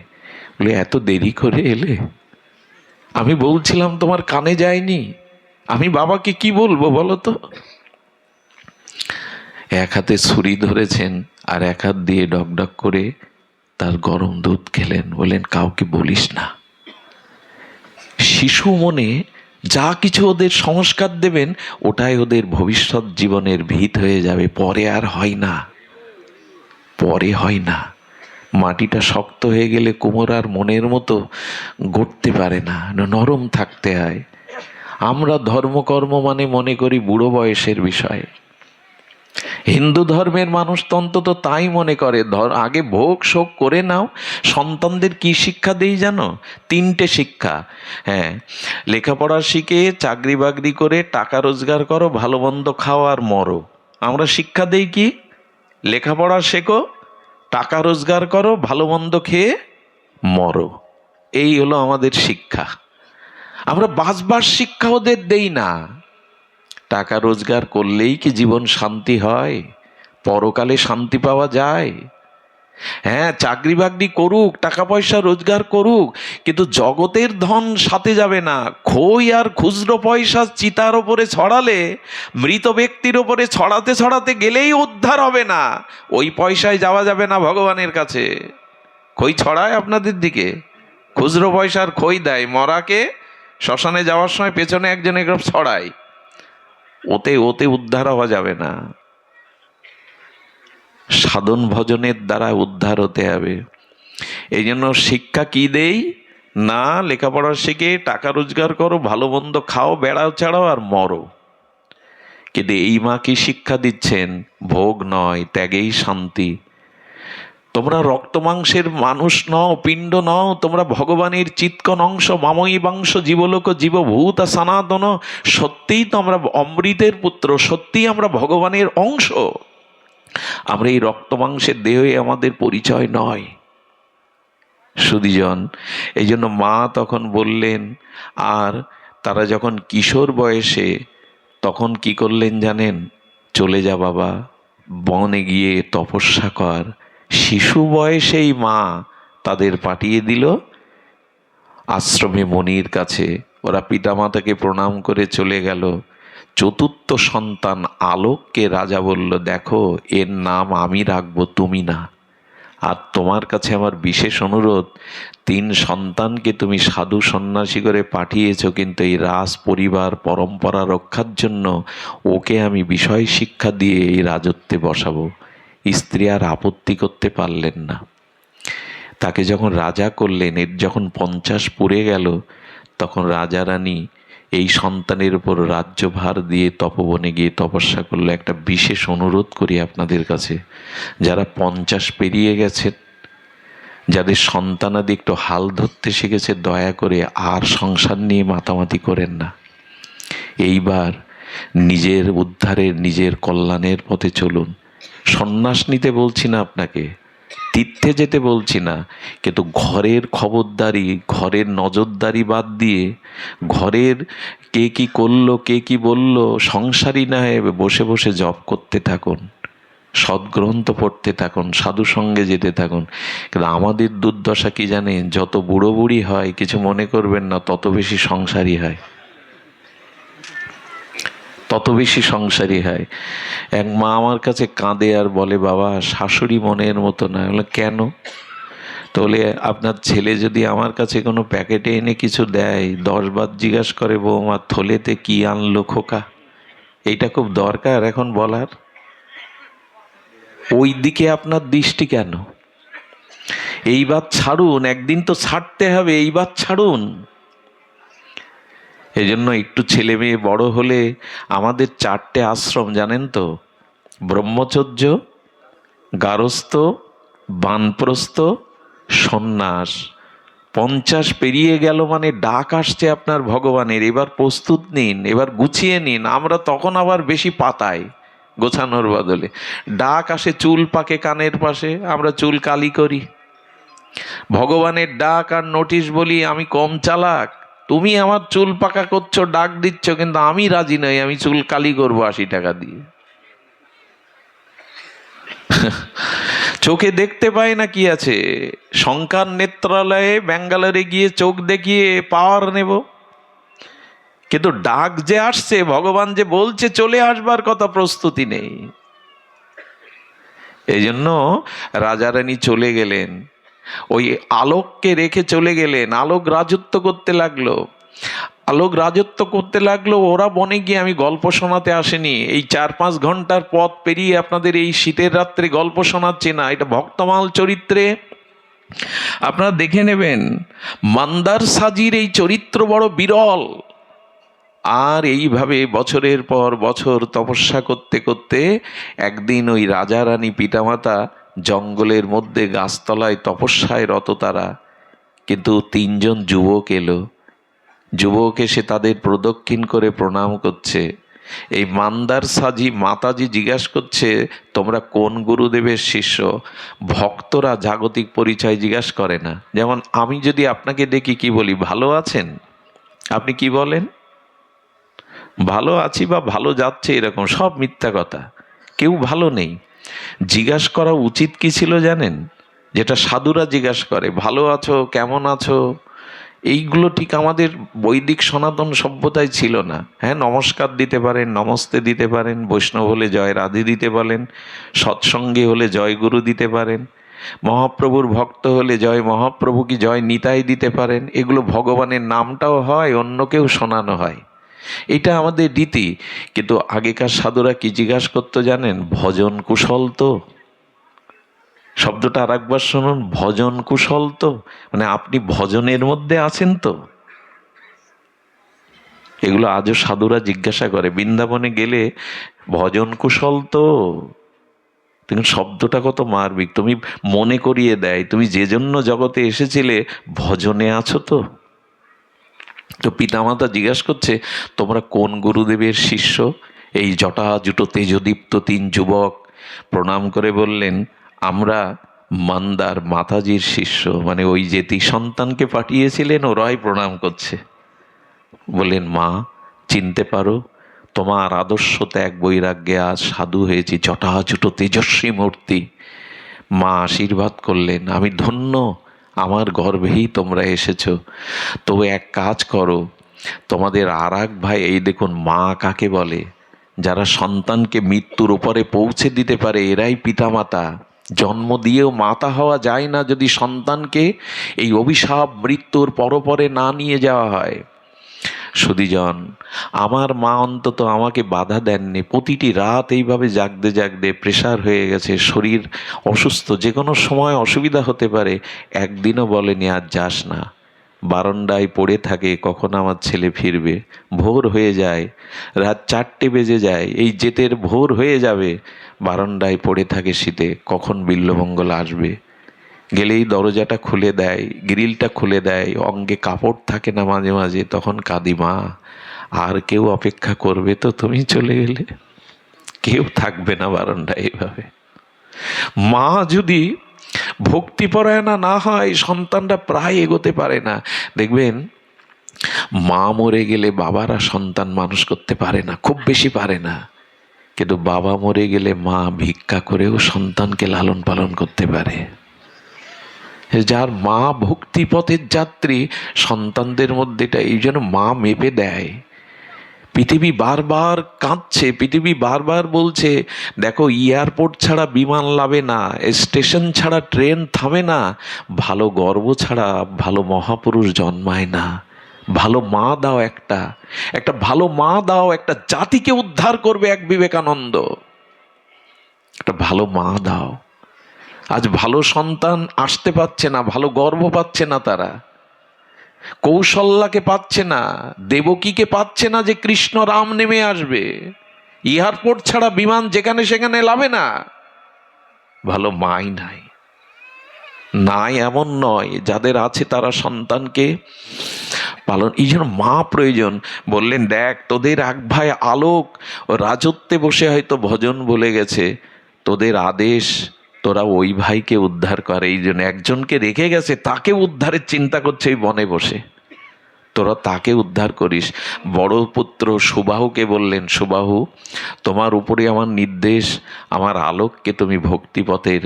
বলে, এত দেরি করে এলে, আমি বলছিলাম তোমার কানে যায়নি, আমি বাবাকে কি বলবো বলো তো? 1 হাতে ছুরি ধরেছেন, আর 1 হাত দিয়ে ডকডক করে তার গরম দুধ খেলেন। বললেন, কাউকে বলিস না। শিশু মনে যা কিছু ওদের সংস্কার দেবেন, ওটাই ওদের ভবিষ্যৎ জীবনের ভিত হয়ে যাবে। পরে আর হয় না, পরে হয় না। মাটিটা শক্ত হয়ে গেলে কুমোর আর মনের মতো গড়তে পারে না, নরম থাকতে হয়। আমরা ধর্মকর্ম মানে মনে করি বুড়ো বয়সের বিষয়। হিন্দু ধর্মের মানুষ তো অন্তত তাই মনে করে, আগে ভোগ শোক করে নাও। সন্তানদের কি শিক্ষা দেই জানো? 3টে শিক্ষা। হ্যাঁ, লেখাপড়া শিখে চাকরি বাকরি করে টাকা রোজগার করো, ভালো মন্দ খাও আর মরো। আমরা শিক্ষা দেই কি? লেখাপড়া শেখো, টাকা রোজগার করো, ভালো মন্দ খেয়ে মরো। এই হলো আমাদের শিক্ষা। আমরা বাঁচবার শিক্ষা ওদের দেই না। টাকা রোজগার করলেই কি জীবন শান্তি হয়? পরকালে শান্তি পাওয়া যায়? হ্যাঁ, চাকরি বাকরি করুক, টাকা পয়সা রোজগার করুক, কিন্তু জগতের ধন সাথে যাবে না। খই আর খুচরো পয়সা চিতার ওপরে ছড়ালে, মৃত ব্যক্তির ওপরে ছড়াতে ছড়াতে গেলেই উদ্ধার হবে না। ওই পয়সায় যাওয়া যাবে না ভগবানের কাছে। খই ছড়ায় আপনাদের দিকে, খুচরো পয়সার খই দেয়, মরাকে শ্মশানে যাওয়ার সময় পেছনে একজন এরকম ছড়ায়, ওতে ওতে উদ্ধার হওয়া যাবে না। সাধন ভজনের দ্বারা উদ্ধার হতে হবে। এই জন্য শিক্ষা কি দেই না? লেখাপড়া শিখে টাকা রোজগার করো, ভালো মন্দ খাও, বেড়াও ছাড়াও আর মরো। কিন্তু এই মা কি শিক্ষা দিচ্ছেন? ভোগ নয়, ত্যাগেই শান্তি। তোমরা রক্ত মাংসের মানুষ নও, পিণ্ড নও, তোমরা ভগবানের চিৎকন অংশ, মাময়ী বাংশ, জীবলোক জীবভূত সনাতন। সত্যিই তো আমরা অমৃতের পুত্র, সত্যিই আমরা ভগবানের অংশ। আমরা এই রক্ত মাংসের দেহে আমাদের পরিচয় নয়। সুধীজন, এই জন্য মা তখন বললেন, আর তারা যখন কিশোর বয়সে, তখন কি করলেন জানেন? চলে যা বাবা, বনে গিয়ে তপস্যা কর। শিশু বয়সেই মা তাদের পাঠিয়ে দিল আশ্রমে মনির কাছে। ওরা পিতামাতাকে প্রণাম করে চলে গেল। 4র্থ সন্তান আলোককে রাজা বলল, দেখো, এর নাম আমি রাখবো, তুমি না। আর তোমার কাছে আমার বিশেষ অনুরোধ, 3 সন্তানকে তুমি সাধু সন্ন্যাসী করে পাঠিয়েছ, কিন্তু এই রাজ পরিবার পরম্পরা রক্ষার জন্য ওকে আমি বিষয় শিক্ষা দিয়ে এই রাজত্বে বসাবো। স্ত্রী আর আপত্তি করতে পারলেন না। তাকে যখন রাজা করলেন, এর যখন 50 পুড়ে গেল, তখন রাজা রানী এই সন্তানের উপর রাজ্যভার দিয়ে তপবনে গিয়ে তপস্যা করলো। একটা বিশেষ অনুরোধ করি আপনাদের কাছে, যারা 50 পেরিয়ে গেছেন, যাদের সন্তানাদি একটু হাল ধরতে শিখেছে, দয়া করে আর সংসার নিয়ে মাতামাতি করেন না। এইবার নিজের উদ্ধারের, নিজের কল্যাণের পথে চলুন। সন্ন্যাস নিতে বলছি না আপনাকে, তীর্থে যেতে বলছি না, কিন্তু ঘরের খবরদারি, ঘরের নজরদারি বাদ দিয়ে, ঘরের কে কি করলো, কে কি বললো, সংসারই না হয়ে বসে বসে জপ করতে থাকুন, সদ্গ্রন্থ পড়তে থাকুন, সাধু সঙ্গে যেতে থাকুন। কিন্তু আমাদের দুর্দশা কি জানেন? যত বুড়ো বুড়ি হয়, কিছু মনে করবেন না, তত বেশি সংসারী হয়, তত বেশি সংসারী হয়। এক মা আমার কাছে কাঁদে আর বলে, বাবা শাশুড়ি মনের মতো না। বলে কেন? তো বলে, আপনার ছেলে যদি আমার কাছে কোনো প্যাকেটে এনে কিছু দেয়, 10 বার জিজ্ঞাসা করে, বৌমা থলেতে কি আনলো খোকা? এইটা খুব দরকার এখন বলার। ওই দিকে আপনার দৃষ্টি কেন? এইবার ছাড়ুন, একদিন তো ছাড়তে হবে, এইবার ছাড়ুন। এই জন্য একটু ছেলে মেয়ে বড় হলে আমাদের 4টে আশ্রম জানেন তো? ব্রহ্মচর্য, গারস্থ, বানপ্রস্থ, সন্ন্যাস। 50 পেরিয়ে গেল মানে ডাক আসছে আপনার ভগবানের। এবার প্রস্তুত নিন, এবার গুছিয়ে নিন। আমরা তখন আবার বেশি পাতাই গোছানোর বদলে। ডাক আসে, চুল পাকে কানের পাশে, আমরা চুল কালি করি। ভগবানের ডাক আর নোটিশ বলি, আমি কম চালাক? তুমি আমার চুল পাকা করছো, ডাক দিচ্ছ, কিন্তু আমি রাজি নই, আমি চুল কালি করবো 80 টাকা দিয়ে। চোখে দেখতে পায় না কি আছে? শঙ্কর নেত্রালয়ে ব্যাঙ্গালোরে গিয়ে চোখ দেখিয়ে পাওয়ার নেব, কিন্তু ডাক যে আসছে, ভগবান যে বলছে চলে আসবার কথা, প্রস্তুতি নেই। এই জন্য রাজা রানী চলে গেলেন, ওই আলোককে রেখে চলে গেলেন। আলোক রাজত্ব করতে লাগলো, আলোক রাজত্ব করতে লাগলো। ওরা বনে গিয়ে, আমি গল্প শোনাতে আসেনি, এই 4-5 ঘন্টার পথ পেরিয়ে আপনাদের এই শীতের রাত্রে গল্প শোনাচ্ছি না, এটা ভক্তমাল চরিত্রে আপনারা দেখে নেবেন। মান্দার সাজির এই চরিত্র বড় বিরল। আর এইভাবে বছরের পর বছর তপস্যা করতে করতে একদিন ওই রাজা রানী পিতামাতা জঙ্গলের মধ্যে গাছতলায় তপস্যায় রত তারা, কিন্তু 3 জন যুবক এলো। যুবক এসে তাদের প্রদক্ষিণ করে প্রণাম করছে। এই মান্দার সাজি মাতাজি জিজ্ঞাসা করছে, তোমরা কোন গুরুদেবের শিষ্য? ভক্তরা জাগতিক পরিচয় জিজ্ঞাসা করে না। যেমন আমি যদি আপনাকে দেখি কি বলি, ভালো আছেন? আপনি কি বলেন? ভালো আছি বা ভালো যাচ্ছে, এরকম সব মিথ্যা কথা। কেউ ভালো নেই। জিজ্ঞাসা করা উচিত কি ছিল জানেন? যেটা সাধুরা জিজ্ঞাসা করে, ভালো আছো, কেমন আছো? এইগুলো ঠিক আমাদের বৈদিক সনাতন সভ্যতায় ছিল না। হ্যাঁ, নমস্কার দিতে পারেন, নমস্তে দিতে পারেন, বৈষ্ণব হলে জয় রাধে দিতে পারেন, সৎসঙ্গে হলে জয় গুরু দিতে পারেন, মহাপ্রভুর ভক্ত হলে জয় মহাপ্রভু কি জয় নিতাই দিতে পারেন। এগুলো ভগবানের নামটাও হয়, অন্যকেও শোনানো হয়, এটা আমাদের রীতি। কিন্তু আগেকার সাধুরা কি জিজ্ঞাসা করতো জানেন? ভজন কুশল তো? শব্দটা আর একবার শুনুন, ভজন কুশল তো, মানে আপনি ভজনের মধ্যে আছেন তো? এগুলো আজও সাধুরা জিজ্ঞাসা করে। বৃন্দাবনে গেলে ভজন কুশল তো, তুমি শব্দটা কত মার্মিক। তুমি মনে করিয়ে দেয়, তুমি যে জন্য জগতে এসেছিলে ভজনে আছো তো? তো পিতামাতা জিজ্ঞাসা করছে, তোমরা কোন গুরুদেবের শিষ্য? এই জটা জুটো তেজদীপ্ত 3 যুবক প্রণাম করে বললেন, আমরা মান্দার মাতাজির শিষ্য। মানে ওই যে সন্তানকে পাঠিয়েছিলেন, ওরাই প্রণাম করছে। বললেন, মা চিনতে পারো? তোমার আদর্শ ত্যাগ বৈরাগ্যে আজ সাধু হয়েছি, জটা জুটো তেজস্বী মূর্তি। মা আশীর্বাদ করলেন, আমি ধন্য, আমার গর্ভেই তোমরা এসেছো। তবে এক কাজ করো, তোমাদের আর এক ভাই, এই দেখুন মা কাকে বলে, যারা সন্তানকে মৃত্যুর উপরে পৌঁছে দিতে পারে, এরাই পিতামাতা। জন্ম দিয়েও মাতা হওয়া যায় না যদি সন্তানকে এই অভিশাপ মৃত্যুর পরপরে না নিয়ে যাওয়া হয়। সুধীজন, আমার মা অন্তত আমাকে বাধা দেননি। প্রতিটি রাত এইভাবে জাগতে জাগতে প্রেশার হয়ে গেছে, শরীর অসুস্থ, যে কোনো সময় অসুবিধা হতে পারে, একদিনও বলেনি আজ যাস না। বারান্দায় পড়ে থাকে, কখন আমার ছেলে ফিরবে। ভোর হয়ে যায়, রাত 4টে বেজে যায়, এই জেতের ভোর হয়ে যাবে, বারান্দায় পড়ে থাকে শীতে, কখন বিল্বমঙ্গল আসবে। গেলেই দরজাটা খুলে দেয়, গ্রিলটা খুলে দেয়, অঙ্গে কাপড় থাকে না মাঝে মাঝে, তখন কাঁদি, মা আর কেউ অপেক্ষা করবে তো? তুমি চলে গেলে কেউ থাকবে না বারান্দায়। এইভাবে মা যদি ভক্তিপরায়ণা না হয়, সন্তানরা প্রায় এগোতে পারে না। দেখবেন মা মরে গেলে বাবারা সন্তান মানুষ করতে পারে না, খুব বেশি পারে না, কিন্তু বাবা মরে গেলে মা ভিক্ষা করেও সন্তানকে লালন পালন করতে পারে। যার মা ভক্তিপথের যাত্রী, সন্তানদের মধ্যে এটা, এই জন্য মা মেপে দেয়। পৃথিবী বারবার কাঁদছে, পৃথিবী বারবার বলছে দেখো এয়ারপোর্ট ছাড়া বিমান লাভে না, স্টেশন ছাড়া ট্রেন থামে না, ভালো গর্ব ছাড়া ভালো মহাপুরুষ জন্মায় না। ভালো মা দাও, একটা ভালো মা দাও, একটা জাতিকে উদ্ধার করবে এক বিবেকানন্দ। একটা ভালো মা দাও। আজ ভালো সন্তান আসতে পারছে না, ভালো গর্ব পাচ্ছে না, তারা কৌশল্যাকে পাচ্ছে না, দেবকীকে পাচ্ছে না যে কৃষ্ণ রাম নেমে আসবে। এয়ারপোর্ট ছাড়া বিমান যেখানে সেখানে লাভে না। ভালো মাই নাই, নাই এমন নয়, যাদের আছে তারা সন্তানকে পালন, এই জন্য মা প্রয়োজন। বললেন দেখ তোদের এক ভাই আলোক রাজত্বে বসে হয়তো ভজন বলে গেছে, তোদের আদেশ তোরা ওই ভাইকে উদ্ধার করে। এই জন্য একজনকে রেখে গেছে, তাকে উদ্ধারের চিন্তা করছে এই বনে বসে, তোরা তাকে উদ্ধার করিস। বড় পুত্র সুবাহুকে বললেন, সুবাহু তোমার উপরে আমার নির্দেশ, আমার আলোককে তুমি ভক্তিপথের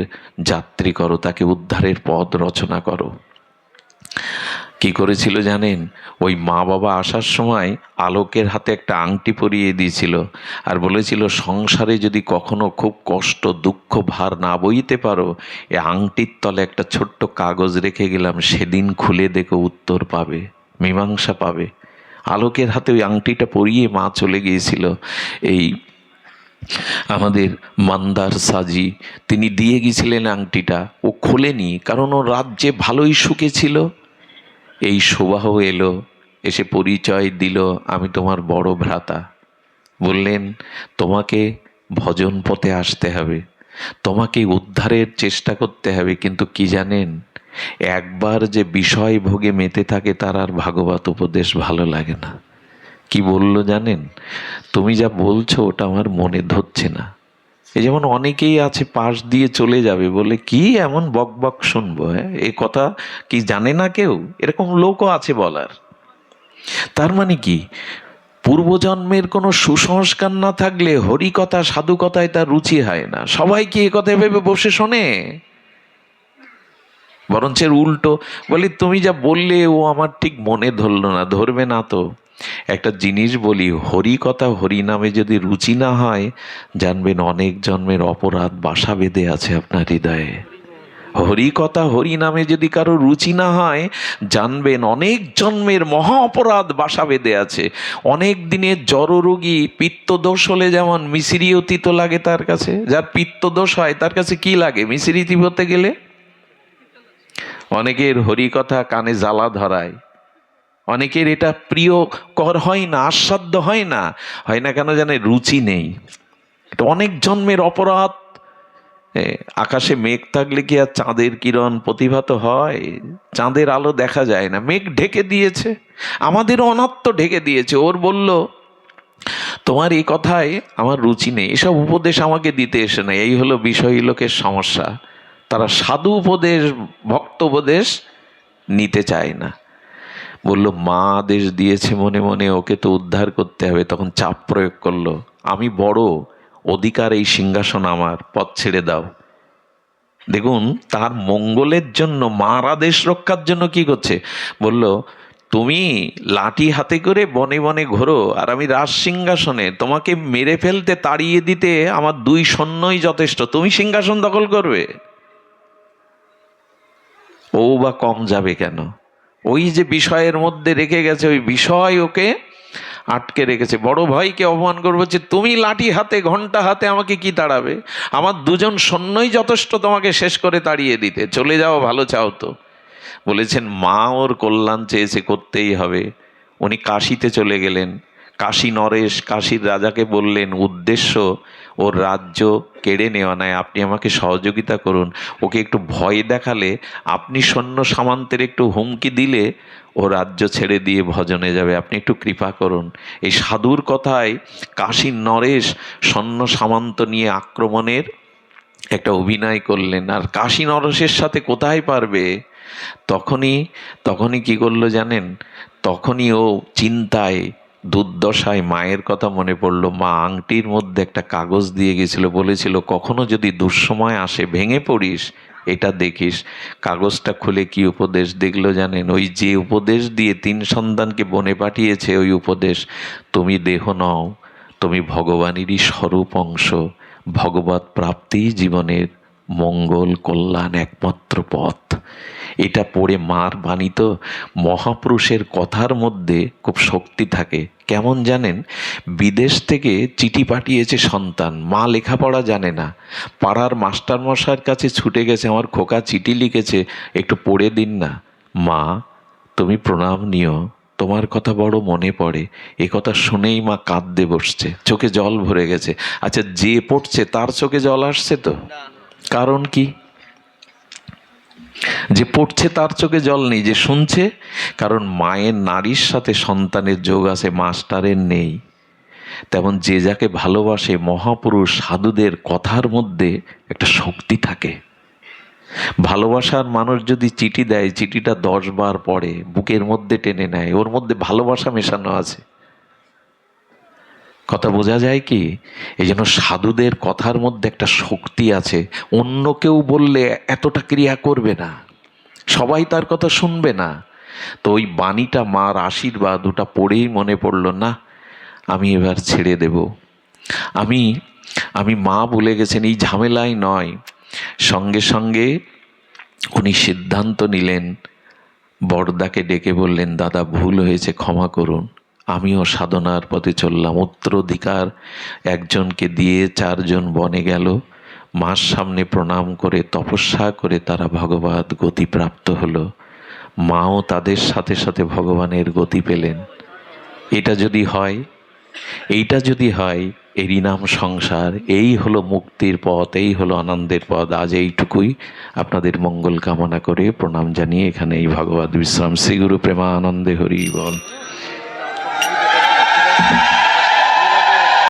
যাত্রী করো, তাকে উদ্ধারের পথ রচনা করো। কি করেছিল জানেন? ওই মা বাবা আসার সময় আলোকের হাতে একটা আংটি পরিয়ে দিয়েছিল, আর বলেছিল সংসারে যদি কখনো খুব কষ্ট দুঃখ ভার না বইতে পারো, এ আংটির তলে একটা ছোট্ট কাগজ রেখে গেলাম, সেদিন খুলে দেখো উত্তর পাবে, মীমাংসা পাবে। আলোকের হাতে ওই আংটিটা পরিয়ে মা চলে গিয়েছিল। এই আমাদের মান্দার সাজি তিনি দিয়ে গিয়েছিলেন আংটিটা, ও খোলেনি, কারণ ও রাজ্যে ভালোই সুখে ছিল। এই সুবাহ এলো, এসে পরিচয় দিল, আমি তোমার বড় ভ্রাতা। বললেন তোমাকে ভজন পথে আসতে হবে, তোমাকে উদ্ধারের চেষ্টা করতে হবে, কিন্তু কি জানেন, একবার যে বিষয় ভোগে মেতে থাকে তার আর ভাগবত উপদেশ ভালো লাগে না। কি বলল জানেন? তুমি যা বলছো ওটা আমার মনে ধরছে না। এই যেমন অনেকেই আছে পাশ দিয়ে চলে যাবে বলে, কি এমন বক বক শুনবো, হ্যাঁ এ কথা কি জানে না কেউ, এরকম লোকও আছে বলার। তার মানে কি, পূর্বজন্মের কোনো সুসংস্কার না থাকলে হরি কথা সাধু কথায় তার রুচি হয় না। সবাই কি এ কথা ভেবে বসে শোনে? বরঞ্চ উল্টো বলি, তুমি যা বললে ও আমার ঠিক মনে ধরলো না। ধরবে না তো? একটা জিনিস বলি, হরি কথা হরি নামে যদি রুচি না হয়, জানবেন অনেক জন্মের অপরাধ বাসা বেঁধে আছে আপনার হৃদয়ে। হরি কথা হরি নামে যদি কারো রুচি না হয়, জানবেন অনেক জন্মের মহা অপরাধ বাসা বেঁধে আছে। অনেক দিনের জড়রোগী পিত্তদোষ হলে যেমন মিশিরিও তিতো লাগে তার কাছে, যার পিত্তদোষ হয় তার কাছে কি লাগে মিশিরি তিপতে গেলে? অনেকের হরি কথা কানে জ্বালা ধরায়, অনেকের এটা প্রিয়কর হয় না, আস্বাদ্য হয় না। হয় না কেন জানে? রুচি নেই। এটা অনেক জন্মের অপরাধ। আকাশে মেঘ থাকলে কি আর চাঁদের কিরণ প্রতিভাত হয়? চাঁদের আলো দেখা যায় না, মেঘ ঢেকে দিয়েছে, আমাদের অনাত্ম ঢেকে দিয়েছে। ওর বলল তোমার এই কথায় আমার রুচি নেই, এসব উপদেশ আমাকে দিতে এসে না। এই হলো বিষয়ী লোকের সমস্যা, তারা সাধু উপদেশ ভক্ত উপদেশ নিতে চায় না। বলল মা আদেশ দিয়েছে মনে মনে, ওকে তো উদ্ধার করতে হবে। তখন চাপ প্রয়োগ করলো, আমি বড়, অধিকার এই সিংহাসন আমার, পথ ছেড়ে দাও। দেখুন তার মঙ্গলের জন্য, মার আদেশ রক্ষার জন্য কি করছে। বলল তুমি লাঠি হাতে করে বনে বনে ঘোরো, আর আমি রাজ সিংহাসনে, তোমাকে মেরে ফেলতে তাড়িয়ে দিতে আমার 2 সৈন্যই যথেষ্ট, তুমি সিংহাসন দখল করবে? ও বা কম যাবে কেন? ওই যে বিষয়ের মধ্যে রেখে গেছে, ওই বিষয় ওকে আটকে রেখেছে। বড় ভাইকে অপমান করবো যে তুমি লাঠি হাতে ঘন্টা হাতে আমাকে কি তাড়াবে, আমার 2 সৈন্যই যথেষ্ট তোমাকে শেষ করে তাড়িয়ে দিতে, চলে যাও ভালো চাও তো। বলেছেন মা ওর কল্যাণ চেয়েছে, করতেই হবে। উনি কাশিতে চলে গেলেন। কাশী নরেশ কাশীর রাজাকে বললেন উদ্দেশ্য ওর রাজ্য কেড়ে নেওয়া নয়, আপনি আমাকে সহযোগিতা করুন। ওকে একটু ভয় দেখালে, আপনি সৈন্য সামন্তের একটু হুমকি দিলে ও রাজ্য ছেড়ে দিয়ে ভজনে যাবে, আপনি একটু কৃপা করুন। এই সাধুর কথায় কাশীর নরেশ সৈন্য সামন্ত নিয়ে আক্রমণের একটা অভিনয় করলেন। আর কাশী নরেশের সাথে কোথায় পারবে? তখনই তখনই কি করলো জানেন? তখনই ও চিন্তায় দুর্দশায় মায়ের কথা মনে পড়লো। মা আংটির মধ্যে একটা কাগজ দিয়ে গেছিল, বলেছিল কখনো যদি দুঃসময় আসে, ভেঙে পড়িস, এটা দেখিস। কাগজটা খুলে কি উপদেশ দেখলো জানেন? ওই যে উপদেশ দিয়ে 3 সন্তানকে বনে পাঠিয়েছে, ওই উপদেশ, তুমি দেহ নও, তুমি ভগবানেরই স্বরূপ অংশ, ভগবৎ প্রাপ্তিই জীবনের মঙ্গল কল্যাণ একমাত্র পথ। এটা পড়ে মার বাণী তো, মহাপুরুষের কথার মধ্যে খুব শক্তি থাকে। কেমন জানেন? বিদেশ থেকে চিঠি পাঠিয়েছে সন্তান, মা লেখাপড়া জানে না, পাড়ার মাস্টারমশাইয়ের কাছে ছুটে গেছে, আমার খোকা চিঠি লিখেছে, একটু পড়ে দিন না। মা, তুমি প্রণাম নিও, তোমার কথা বড় মনে পড়ে। এ কথা শুনেই মা কাঁদতে বসছে, চোখে জল ভরে গেছে। আচ্ছা, যে পড়ছে তার চোখে জল আসছে তো? কারণ কি? যে পড়ছে তার চোখে জল নেই, যে শুনছে। কারণ মায়ের নারীর সাথে সন্তানের যোগ আছে, মাস্টারের নেই। তেমন যে যাকে ভালোবাসে, মহাপুরুষ সাধুদের কথার মধ্যে একটা শক্তি থাকে। ভালোবাসার মানুষ যদি চিঠি দেয়, চিঠিটা 10 বার পড়ে, বুকের মধ্যে টেনে নেয়, ওর মধ্যে ভালোবাসা মেশানো আছে। কথা বোঝা যায় কি? এই জন্য সাধুদের কথার মধ্যে একটা শক্তি আছে। অন্য কেউ বললে এতটা ক্রিয়া করবে না, সবাই তার কথা শুনবে না। তো ওই বাণীটা, মার আশীর্বাদ, ওটা পড়েই মনে পড়ল, না আমি এবার ছেড়ে দেব। আমি আমি মা বলে গেছেন, এই ঝামেলায় নয়। সঙ্গে সঙ্গে উনি সিদ্ধান্ত নিলেন, বড়দাকে ডেকে বললেন, দাদা ভুল হয়েছে, ক্ষমা করুন। আমিও সাধনার পথে চললাম। উত্তরাধিকার একজনকে দিয়ে 4 জন বনে গেল, মার সামনে প্রণাম করে তপস্যা করে তারা ভগবৎ গতি প্রাপ্ত হলো। মাও তাদের সাথে সাথে ভগবানের গতি পেলেন। এটা যদি হয়, এইটা যদি হয়, এরই নাম সংসার। এই হলো মুক্তির পথ, এই হলো আনন্দের পথ। আজ এইটুকুই, আপনাদের মঙ্গল কামনা করে প্রণাম জানিয়ে এখানে এই ভগবৎ বিশ্রাম। শ্রী গুরু প্রেমানন্দে হরি বল।